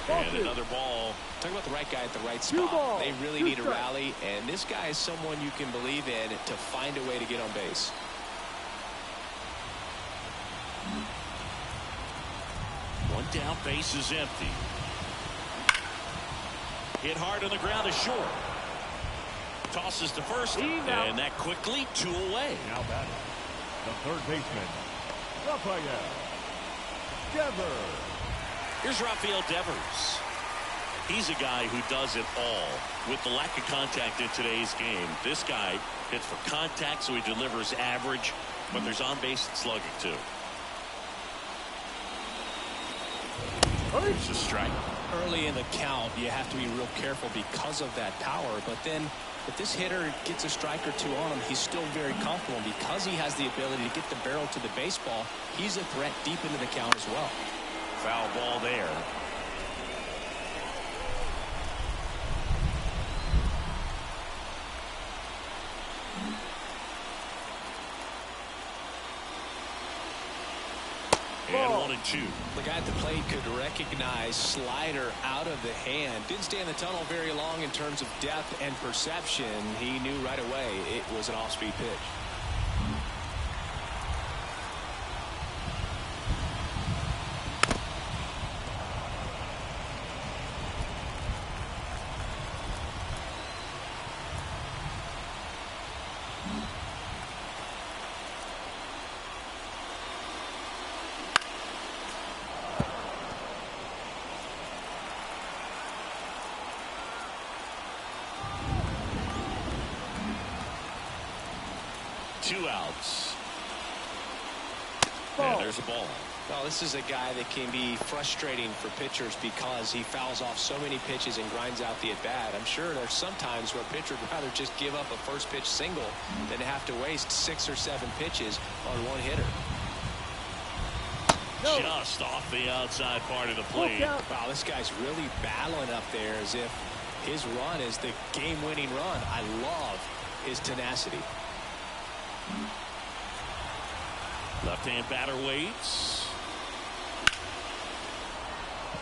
And another ball. Talk about the right guy at the right spot. They really need a rally, and this guy is someone you can believe in to find a way to get on base. One down, base is empty. Hit hard on the ground is short. Tosses to first, and that quickly 2 away. Now batting, the third baseman, Rafael Devers. Here's Rafael Devers. He's a guy who does it all. With the lack of contact in today's game, this guy hits for contact, so he delivers average, but there's on-base slugging too. It's a strike. Early in the count, you have to be real careful because of that power, but then if this hitter gets a strike or two on him, he's still very comfortable. And because he has the ability to get the barrel to the baseball, he's a threat deep into the count as well. Foul ball there. And 1-2. The guy at the plate could recognize slider out of the hand. Didn't stay in the tunnel very long in terms of depth and perception. He knew right away it was an off-speed pitch. Two outs. And there's a ball. Well, this is a guy that can be frustrating for pitchers because he fouls off so many pitches and grinds out the at-bat. I'm sure there's some times where a pitcher would rather just give up a first pitch single than to have to waste 6 or 7 pitches on one hitter. Just off the outside part of the plate. Wow, this guy's really battling up there as if his run is the game-winning run. I love his tenacity. Left-hand batter waits.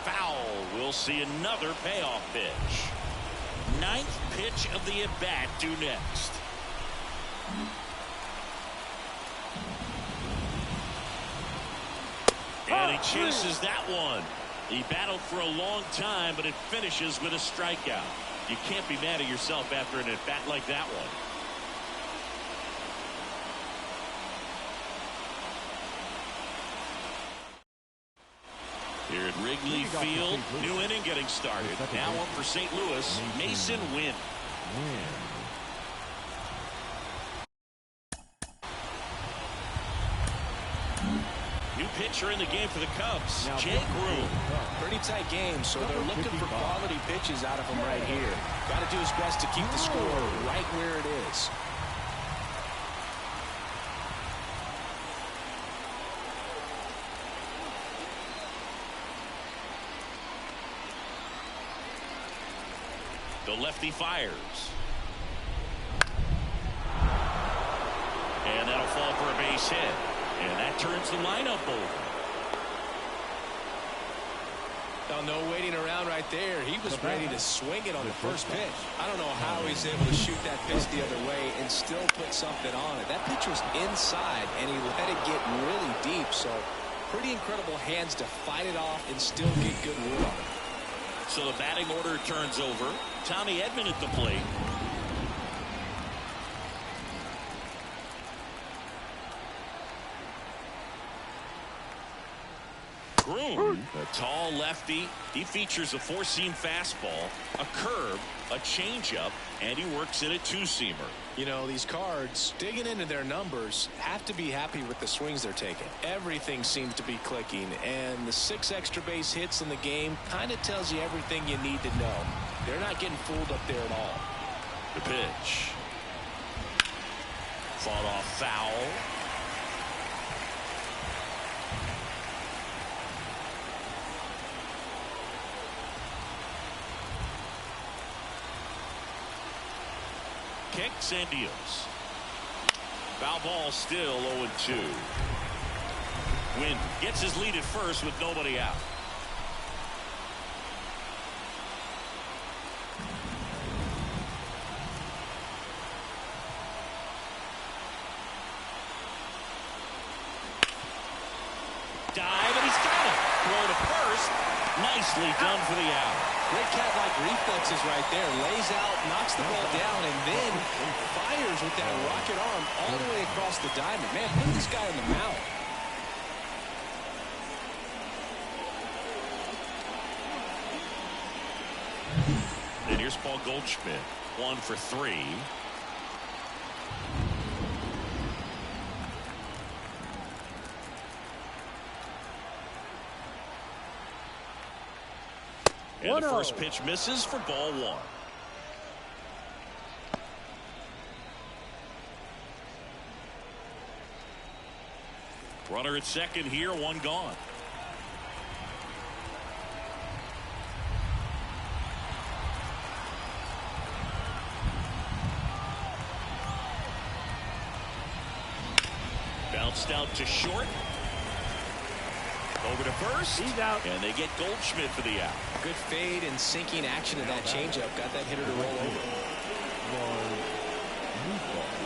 Foul. We'll see another payoff pitch. 9th pitch of the at-bat due next. And he chases that one. He battled for a long time, but it finishes with a strikeout. You can't be mad at yourself after an at-bat like that one. Here at Wrigley Field, new inning getting started. Now up for St. Louis, Mason Wynn. New pitcher in the game for the Cubs, Jake Groom. Pretty tight game, so they're looking for quality pitches out of him right here. Got to do his best to keep the score right where it is. The lefty fires. And that'll fall for a base hit. And that turns the lineup over. Now, no waiting around right there. He was ready to swing it on the first pitch. I don't know how he's able to shoot that pitch the other way and still put something on it. That pitch was inside, and he let it get really deep. So, pretty incredible hands to fight it off and still get good wood on it. So the batting order turns over. Tommy Edman at the plate. Groom, a tall lefty. He features a four-seam fastball, a curve, a changeup, and he works in a two-seamer. You know, these Cards, digging into their numbers, have to be happy with the swings they're taking. Everything seems to be clicking, and the 6 extra base hits in the game kind of tells you everything you need to know. They're not getting fooled up there at all. The pitch. Fought off foul. Kicks and deals. Foul ball still 0-2. Wynn gets his lead at first with nobody out. Dive, and he's got it. Throw to first. Nicely done for the out. Great cat-like reflexes right there. Lays out, knocks the ball down, and then fires with that rocket arm all the way across the diamond. Man, put this guy on the mound. And here's Paul Goldschmidt, 1 for 3. And the first pitch misses for ball 1. Runner at second here, 1 gone. Bounced out to short. Over to first. He's out. And they get Goldschmidt for the out. Good fade and sinking action of that changeup. Got that hitter to roll over.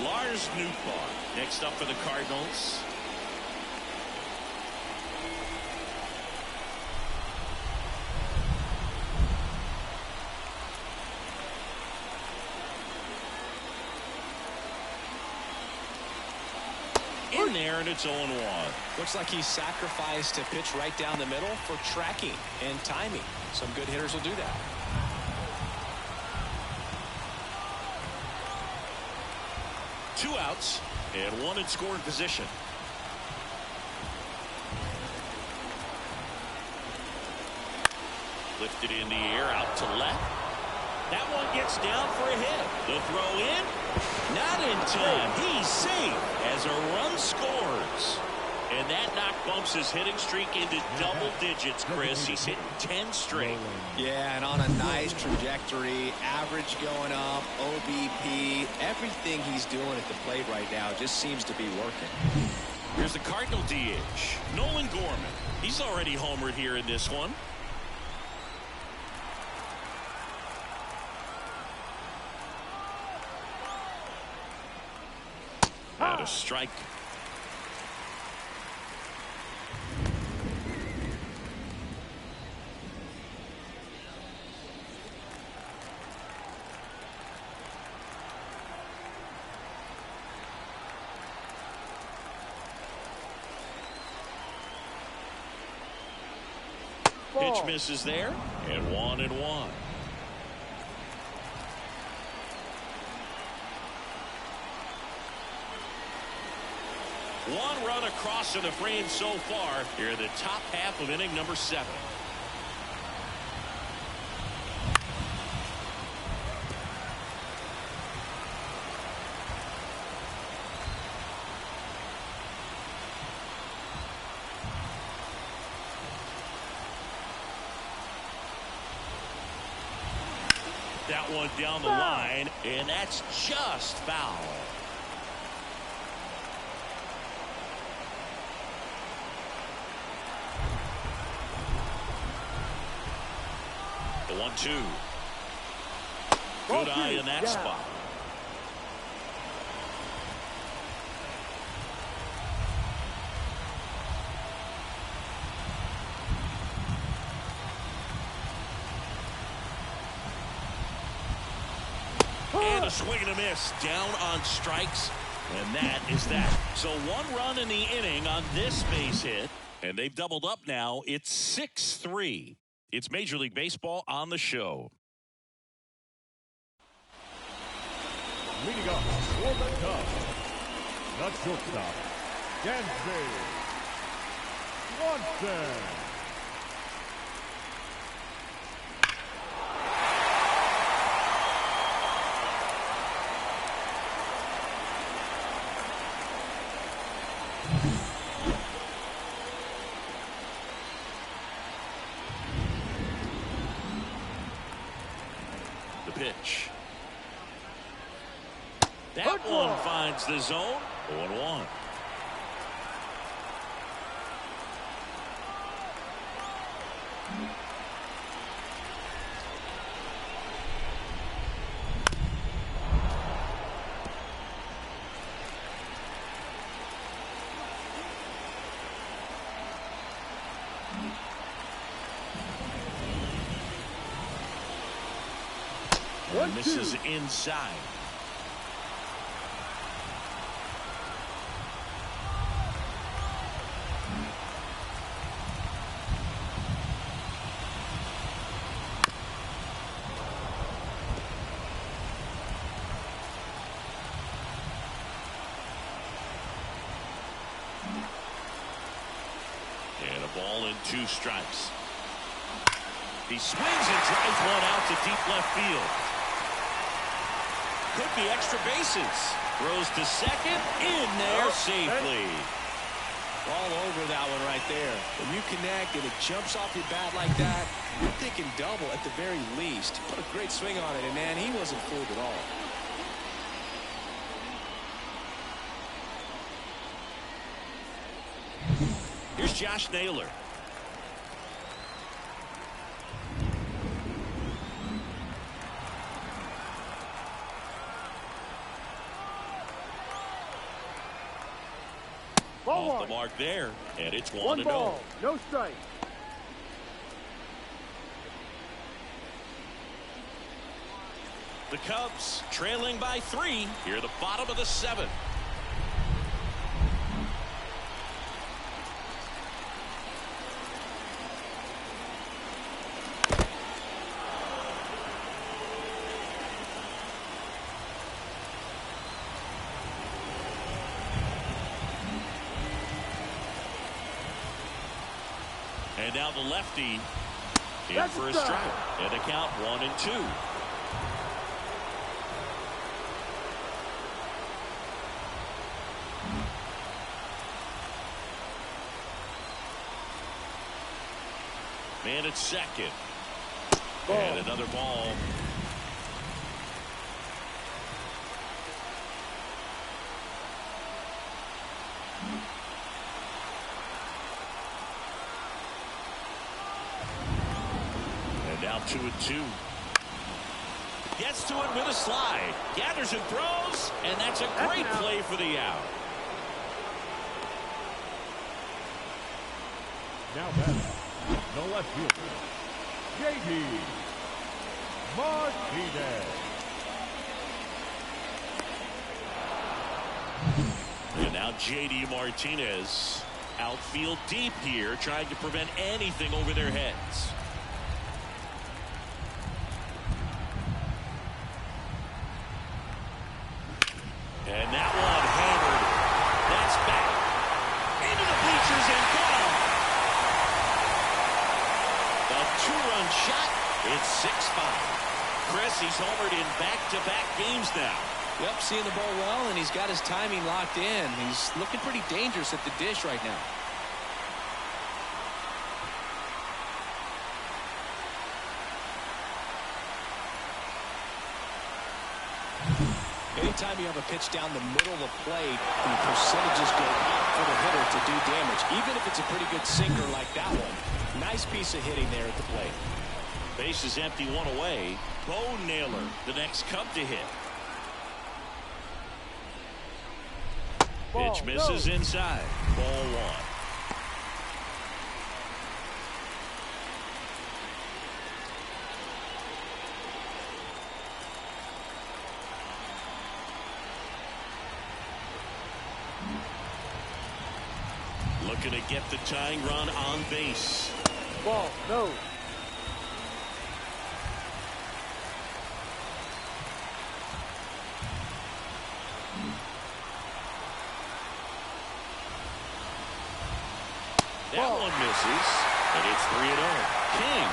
Lars Nootbaar next up for the Cardinals. In there, and it's 0-1. Looks like he sacrificed a pitch right down the middle for tracking and timing. Some good hitters will do that. Two outs and 1 in scoring position. Lifted in the air, out to left. That one gets down for a hit. The throw in, not in time. He's safe as a run scores. And that knock bumps his hitting streak into double digits, Chris. He's hitting 10 straight. Yeah, and on a nice trajectory. Average going up, OBP. Everything he's doing at the plate right now just seems to be working. Here's the Cardinal DH, Nolan Gorman. He's already homered here in this one. And a strike. Pitch misses there, and 1-1. One run across in the frame so far here in the top half of inning number 7. That one down the line, and that's just foul. The 1-2. Good eye in that spot. And a swing and a miss down on strikes, and that is that. So 1 run in the inning on this base hit, and they've doubled up now. It's 6-3. It's Major League Baseball on the show. Leading up for the Cubs, the shortstop, Dansby Swanson. Pitch. That one finds the zone. 0-1. And this is inside. 2 strikes. He swings and drives one out to deep left field. Could be extra bases. Throws to second. In there safely. All over that one right there. When you connect and it jumps off your bat like that, you're thinking double at the very least. Put a great swing on it, and man, he wasn't fooled at all. Here's Josh Naylor. Off the mark there, and it's 1-0. Ball, no strike. The Cubs trailing by 3 here at the bottom of the 7th. And now the lefty in for a strike. And the count 1-2. Man at second. Ball. And another ball. And now 2-2. Gets to it with a slide. Gathers and throws. And that's a great play for the out. Now batting, the left fielder, J.D. Martinez. And now J.D. Martinez outfield deep here, trying to prevent anything over their heads. And that one hammered. That's back into the bleachers and gone. A 2-run shot. It's 6-5. Chris, he's homered in back-to-back games now. Yep, seeing the ball well, and he's got his timing locked in. He's looking pretty dangerous at the dish right now. Anytime you have a pitch down the middle of the plate, the percentages go up for the hitter to do damage, even if it's a pretty good sinker like that one. Nice piece of hitting there at the plate. Base is empty, 1 away. Bo Naylor, the next Cub to hit. Pitch misses inside. Ball 1. Looking to get the tying run on base. Ball, no. That one misses, and it's 3-0. King,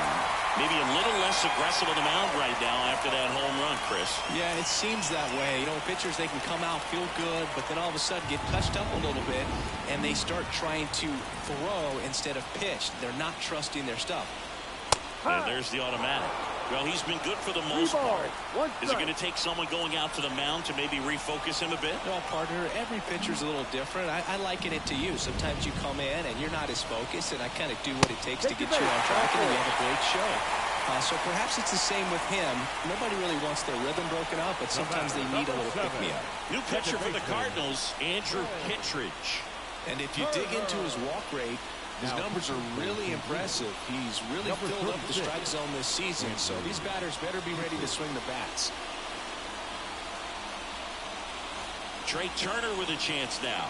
maybe a little less aggressive on the mound right now after that home run, Chris. Yeah, it seems that way. You know, pitchers, they can come out, feel good, but then all of a sudden get touched up a little bit, and they start trying to throw instead of pitch. They're not trusting their stuff. And there's the automatic. Well, he's been good for the most part. Is it going to take someone going out to the mound to maybe refocus him a bit? No, partner, every pitcher's a little different. I liken it to you. Sometimes you come in and you're not as focused, and I kind of do what it takes to get you on track, and then you have a great show. So perhaps it's the same with him. Nobody really wants their rhythm broken up, but sometimes they need a little pick-me-up. New pitcher for the Cardinals, Andrew Kittredge. And if you dig into his walk rate, his numbers are really impressive. He's really filled up the strike zone this season, so these batters better be ready to swing the bats. Trey Turner with a chance now.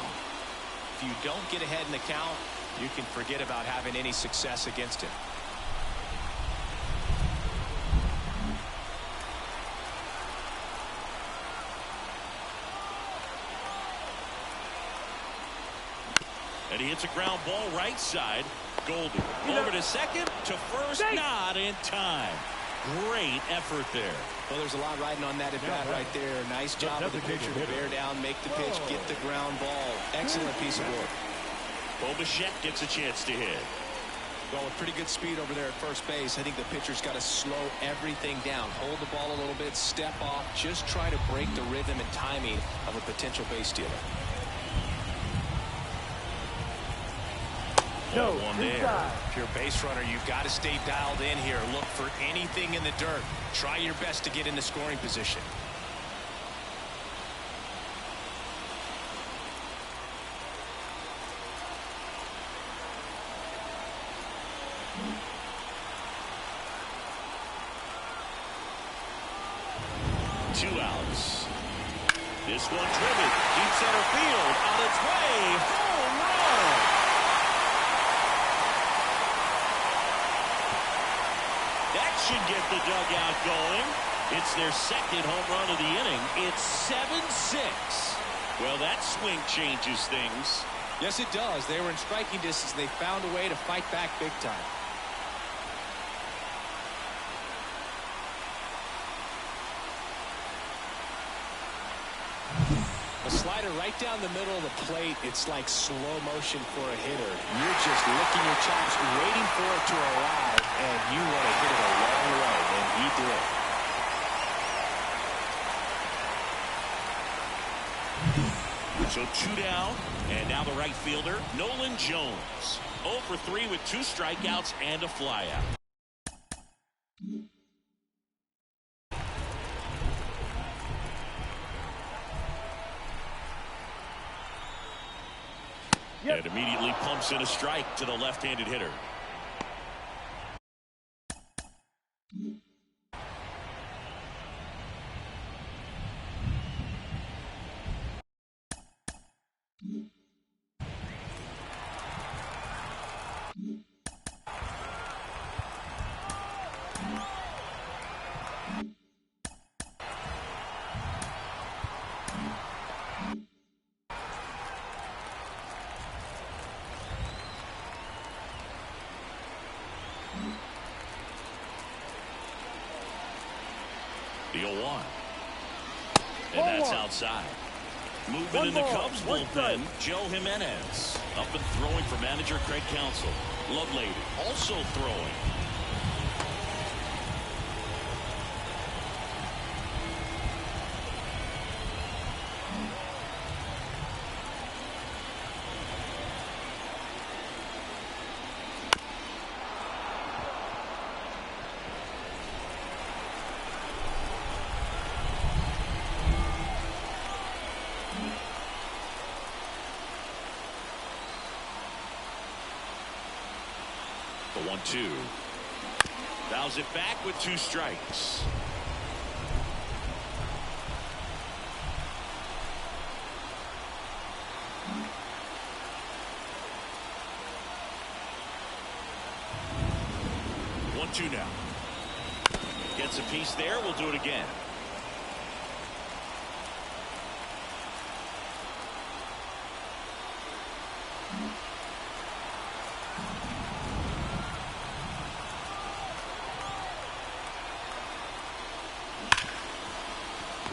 If you don't get ahead in the count, you can forget about having any success against him. And He hits a ground ball right side. Goldie over to second, to first, not in time. Great effort there. Well, there's a lot riding on that at bat right there. Nice job of the pitcher to bear down, make the pitch, get the ground ball. Excellent piece of work. Bichette gets a chance to hit. Well, with pretty good speed over there at first base, I think the pitcher's got to slow everything down. Hold the ball a little bit, step off, just try to break the rhythm and timing of a potential base stealer. No, one there. If you're a base runner, you've got to stay dialed in here. Look for anything in the dirt. Try your best to get into scoring position. Two outs. This one driven deep center field, on its way, home run. That should get the dugout going. It's their second home run of the inning. It's 7-6. Well, that swing changes things. Yes, it does. They were in striking distance. They found a way to fight back big time. A slider right down the middle of the plate. It's like slow motion for a hitter. You're just licking your chops, waiting for it to arrive, and you want to hit it a long way, and he did. So 2 down, and now the right fielder, Nolan Jones. 0 for 3 with 2 strikeouts and a flyout. And immediately pumps in a strike to the left-handed hitter. The 0-1. And that's outside. Moving in the Cubs bullpen, Joe Jimenez. Up and throwing for manager Craig Counsell. Lovelady also throwing. The 1-2. Fouls it back with 2 strikes. One-two now. Gets a piece there. We'll do it again.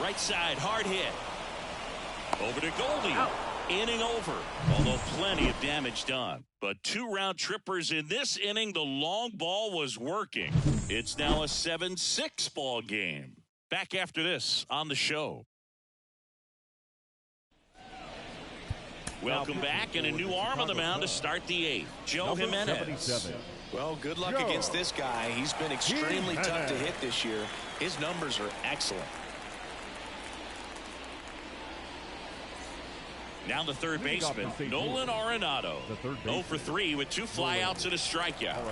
Right side, hard hit. Over to Goldie. Out. Inning over. Although plenty of damage done. But 2 round trippers in this inning. The long ball was working. It's now a 7-6 ball game. Back after this on the show. Welcome back, and a new arm on the mound to start the 8th. Joe Jimenez. Well, good luck against this guy. He's been extremely tough to hit this year. His numbers are excellent. Now the third baseman, Nolan Arenado. 0 for 3 with 2 flyouts and a strikeout.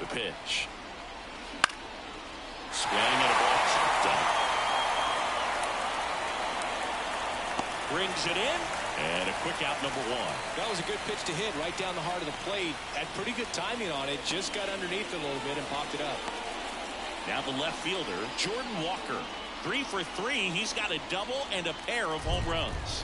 The pitch. Swing and a ball chopped up. Brings it in. And a quick out, number 1. That was a good pitch to hit right down the heart of the plate. Had pretty good timing on it. Just got underneath it a little bit and popped it up. Now the left fielder, Jordan Walker. 3 for 3. He's got a double and a pair of home runs.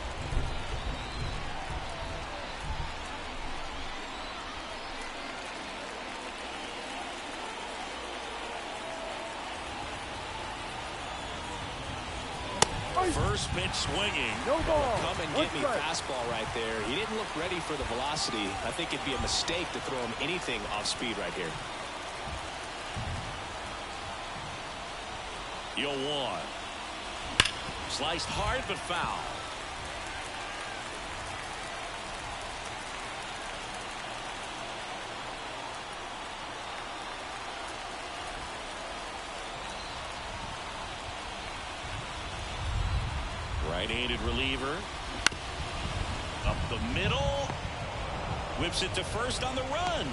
First pitch swinging. No ball. Come and get me fastball right there. He didn't look ready for the velocity. I think it'd be a mistake to throw him anything off speed right here. 0-1. Sliced hard but foul. Right-handed reliever. Up the middle. Whips it to first on the run.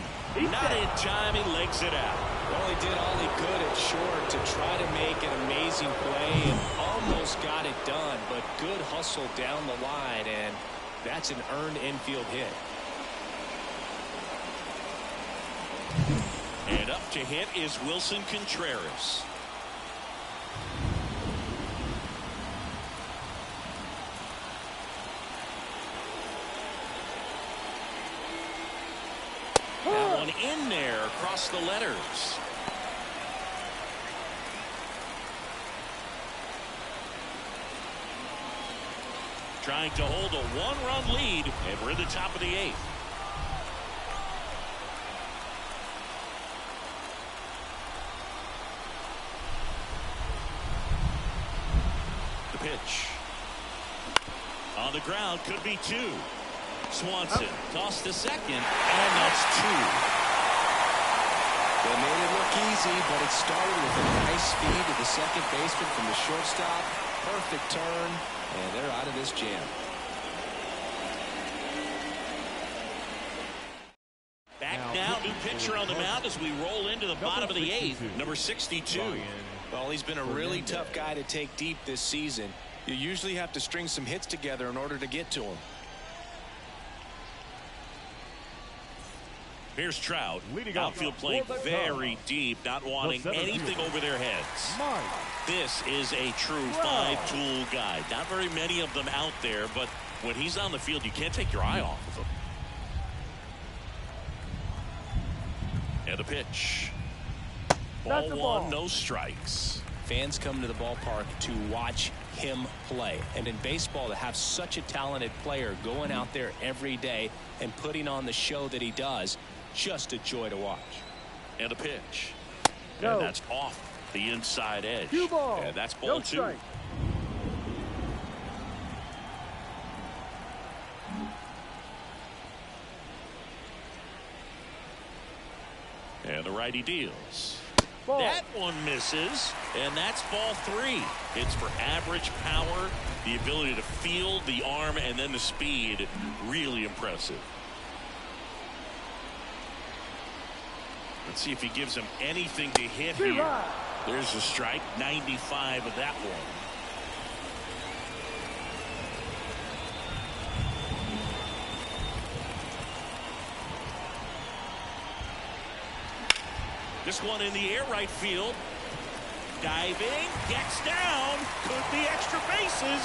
Not in time. He legs it out. Well, he did all he could at short to try to make an amazing play and almost got it done, but good hustle down the line, and that's an earned infield hit. And up to hit is Wilson Contreras. That one in there across the letters. Trying to hold a one-run lead, and we're in the top of the 8th. The pitch. On the ground, could be 2. Swanson tossed to second, and that's 2. They made it look easy, but it started with a nice feed to the second baseman from the shortstop. Perfect turn, and they're out of this jam. Back now, new pitcher on the mound as we roll into the bottom of the 8th, number 62. Well, he's been a really tough guy to take deep this season. You usually have to string some hits together in order to get to him. Here's Trout. Outfield playing very deep, not wanting anything over their heads. This is a true 5-tool guy. Not very many of them out there, but when he's on the field, you can't take your eye off of him. And a pitch. Ball 1, no strikes. Fans come to the ballpark to watch him play. And in baseball, to have such a talented player going out there every day and putting on the show that he does, just a joy to watch. And a pitch. And that's off the inside edge. And that's ball 2. And the righty deals. That one misses, and that's ball 3. It's for average power, the ability to field, the arm, and then the speed. Really impressive. Let's see if he gives him anything to hit here. There's a strike, 95 of that one. This one in the air, right field. Diving, gets down, could be extra bases.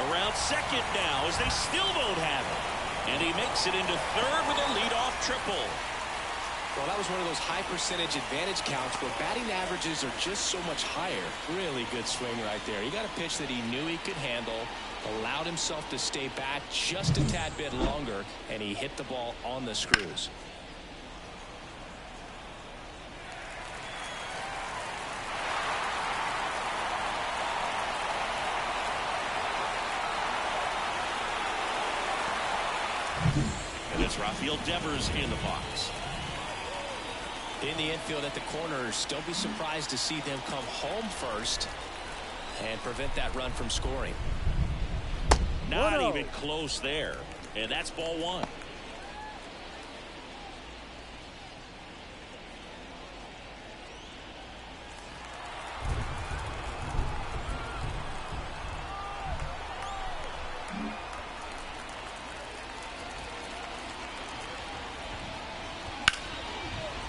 Around second now as they still don't have it. And he makes it into third with a leadoff triple. Well, that was one of those high percentage advantage counts where batting averages are just so much higher. Really good swing right there. He got a pitch that he knew he could handle, allowed himself to stay back just a tad bit longer, and he hit the ball on the screws. And it's Rafael Devers in the box. In the infield at the corners, don't be surprised to see them come home first and prevent that run from scoring. Not even close there. And that's ball 1.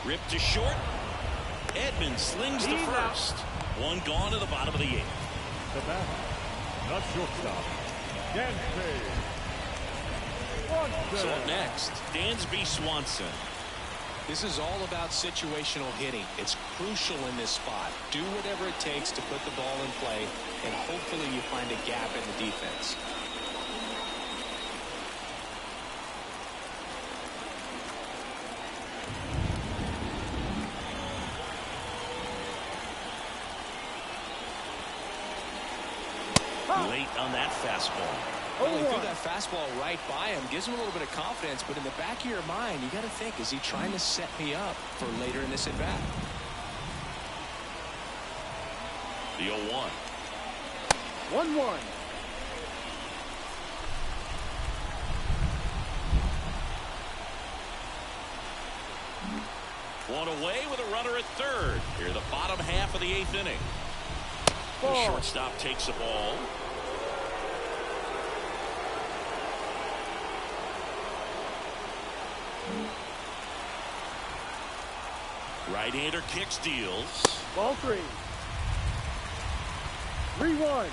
Ripped to short. Edman slings to first. One gone to the bottom of the 8th. The batter, not shortstop, Dansby. So up next, Dansby Swanson. This is all about situational hitting. It's crucial in this spot. Do whatever it takes to put the ball in play, and hopefully you find a gap in the defense. Late on that fastball. Well, he threw that fastball right by him. Gives him a little bit of confidence, but in the back of your mind, you got to think, is he trying to set me up for later in this at-bat? The 0-1. 1-1. One away with a runner at third. Here the bottom half of the 8th inning. The Ball. shortstop takes the ball. Right-hander kicks, deals. Ball 3. 3-1.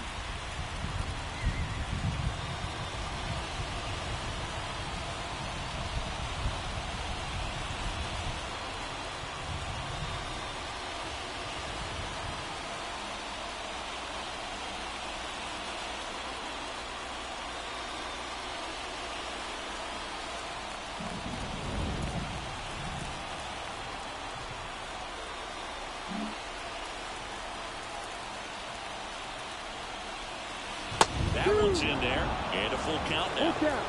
That one's in there. And a full count now. Full count.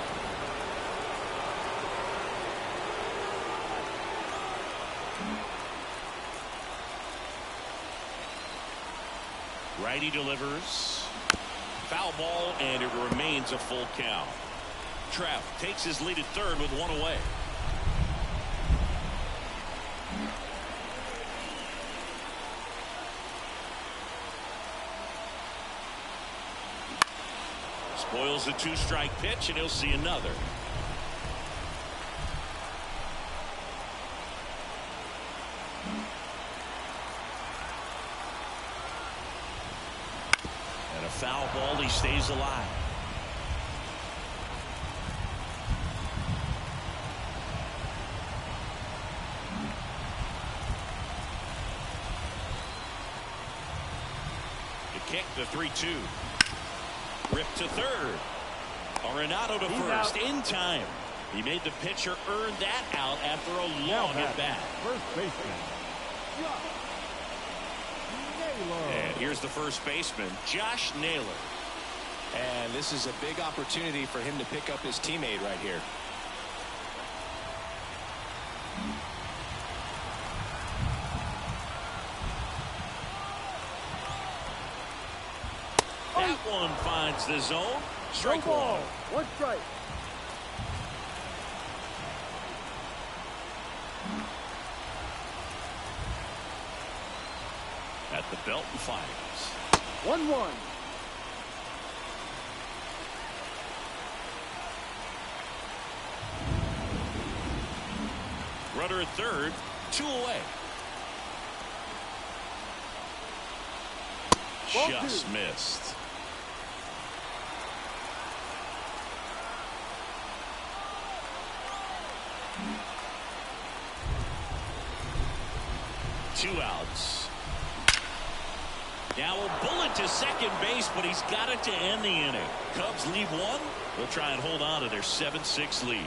Righty delivers. Foul ball, and it remains a full count. Trev takes his lead at third with one away. Spoils the 2-strike pitch, and he'll see another. And a foul ball, he stays alive. The kick, the 3-2. Ripped to third. Arenado to first in time. He made the pitcher earn that out after a long at bat. First baseman, Naylor. And here's the first baseman, Josh Naylor. And this is a big opportunity for him to pick up his teammate right here. That one finds the zone. Strike No ball. one. 1 strike. At the belt and fires. 1-1. Runner at third, 2 away. Ball Just 2. missed. Two outs. Now a bullet to second base, but he's got it to end the inning. Cubs leave one. They'll try and hold on to their 7-6 lead.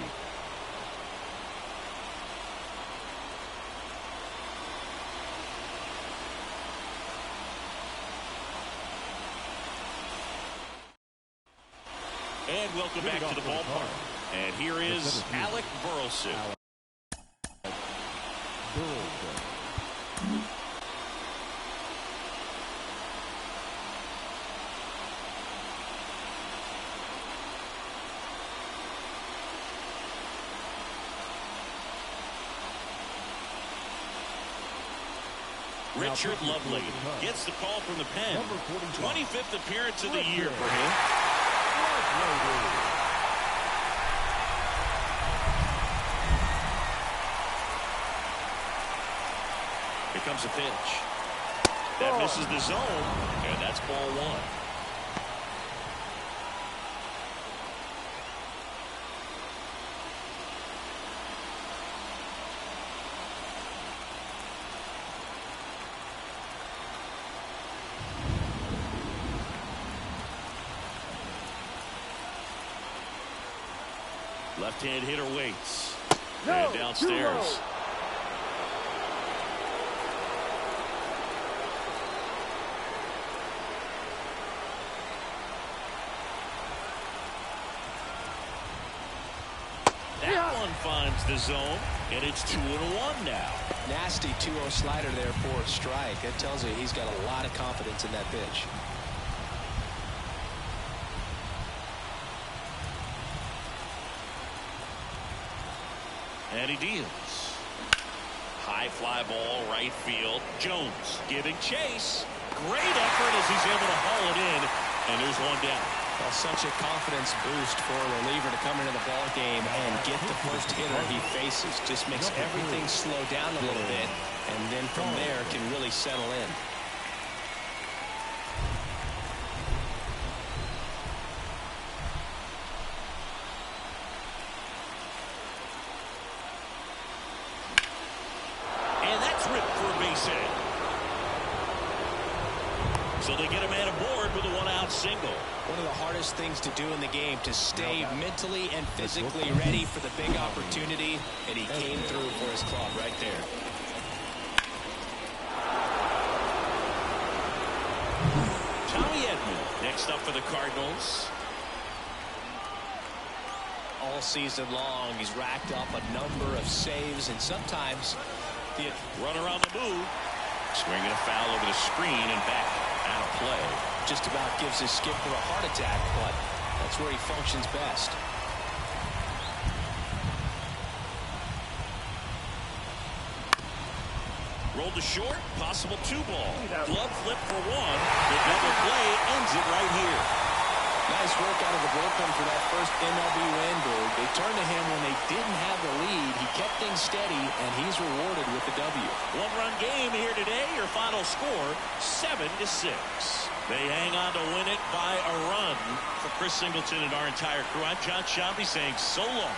And welcome back to the ballpark. And here is Alec Burleson. Richard Lovely gets the call from the pen. 25th appearance of the year for him. The comes a pitch. That misses the zone, and that's ball one. Left-hand hitter waits. And downstairs. That one finds the zone, and it's 2-1 now. Nasty 2-0 slider there for a strike. That tells you he's got a lot of confidence in that pitch. And he deals. High fly ball, right field. Jones giving chase. Great effort as he's able to haul it in. And there's one down. Well, such a confidence boost for a reliever to come into the ball game and get the first hitter he faces. Just makes everything slow down a little bit. And then from there can really settle in. So they get a man aboard with a one-out single. One of the hardest things to do in the game, to stay mentally and physically ready for the big opportunity, and he came through for his club right there. Tommy Edman next up for the Cardinals. All season long, he's racked up a number of saves, and sometimes the runner on the move. Swinging a foul over the screen and back out of play. Just about gives his skipper a heart attack, but that's where he functions best. Rolled to short, possible 2-ball. Glove flip for one. The double play ends it right here. Nice work out of the bullpen for that first MLB win. They turned to him when they didn't have the lead. He kept things steady, and he's rewarded with the W. One-run game here today. Your final score, 7-6. They hang on to win it by a run. For Chris Singleton and our entire crew, I'm John Shambi saying so long.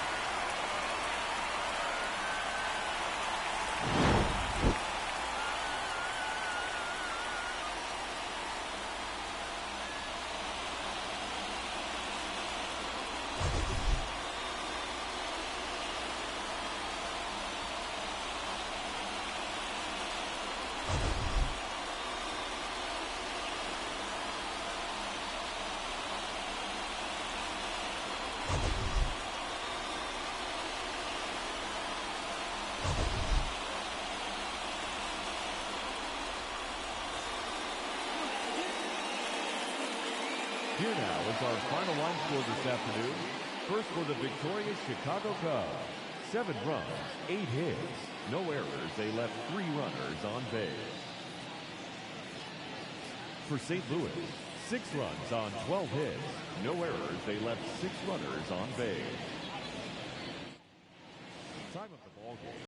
Here now is our final line score this afternoon. First for the victorious Chicago Cubs. 7 runs, 8 hits, no errors. They left 3 runners on base. For St. Louis, 6 runs on 12 hits, no errors. They left 6 runners on base. Time of the ball game.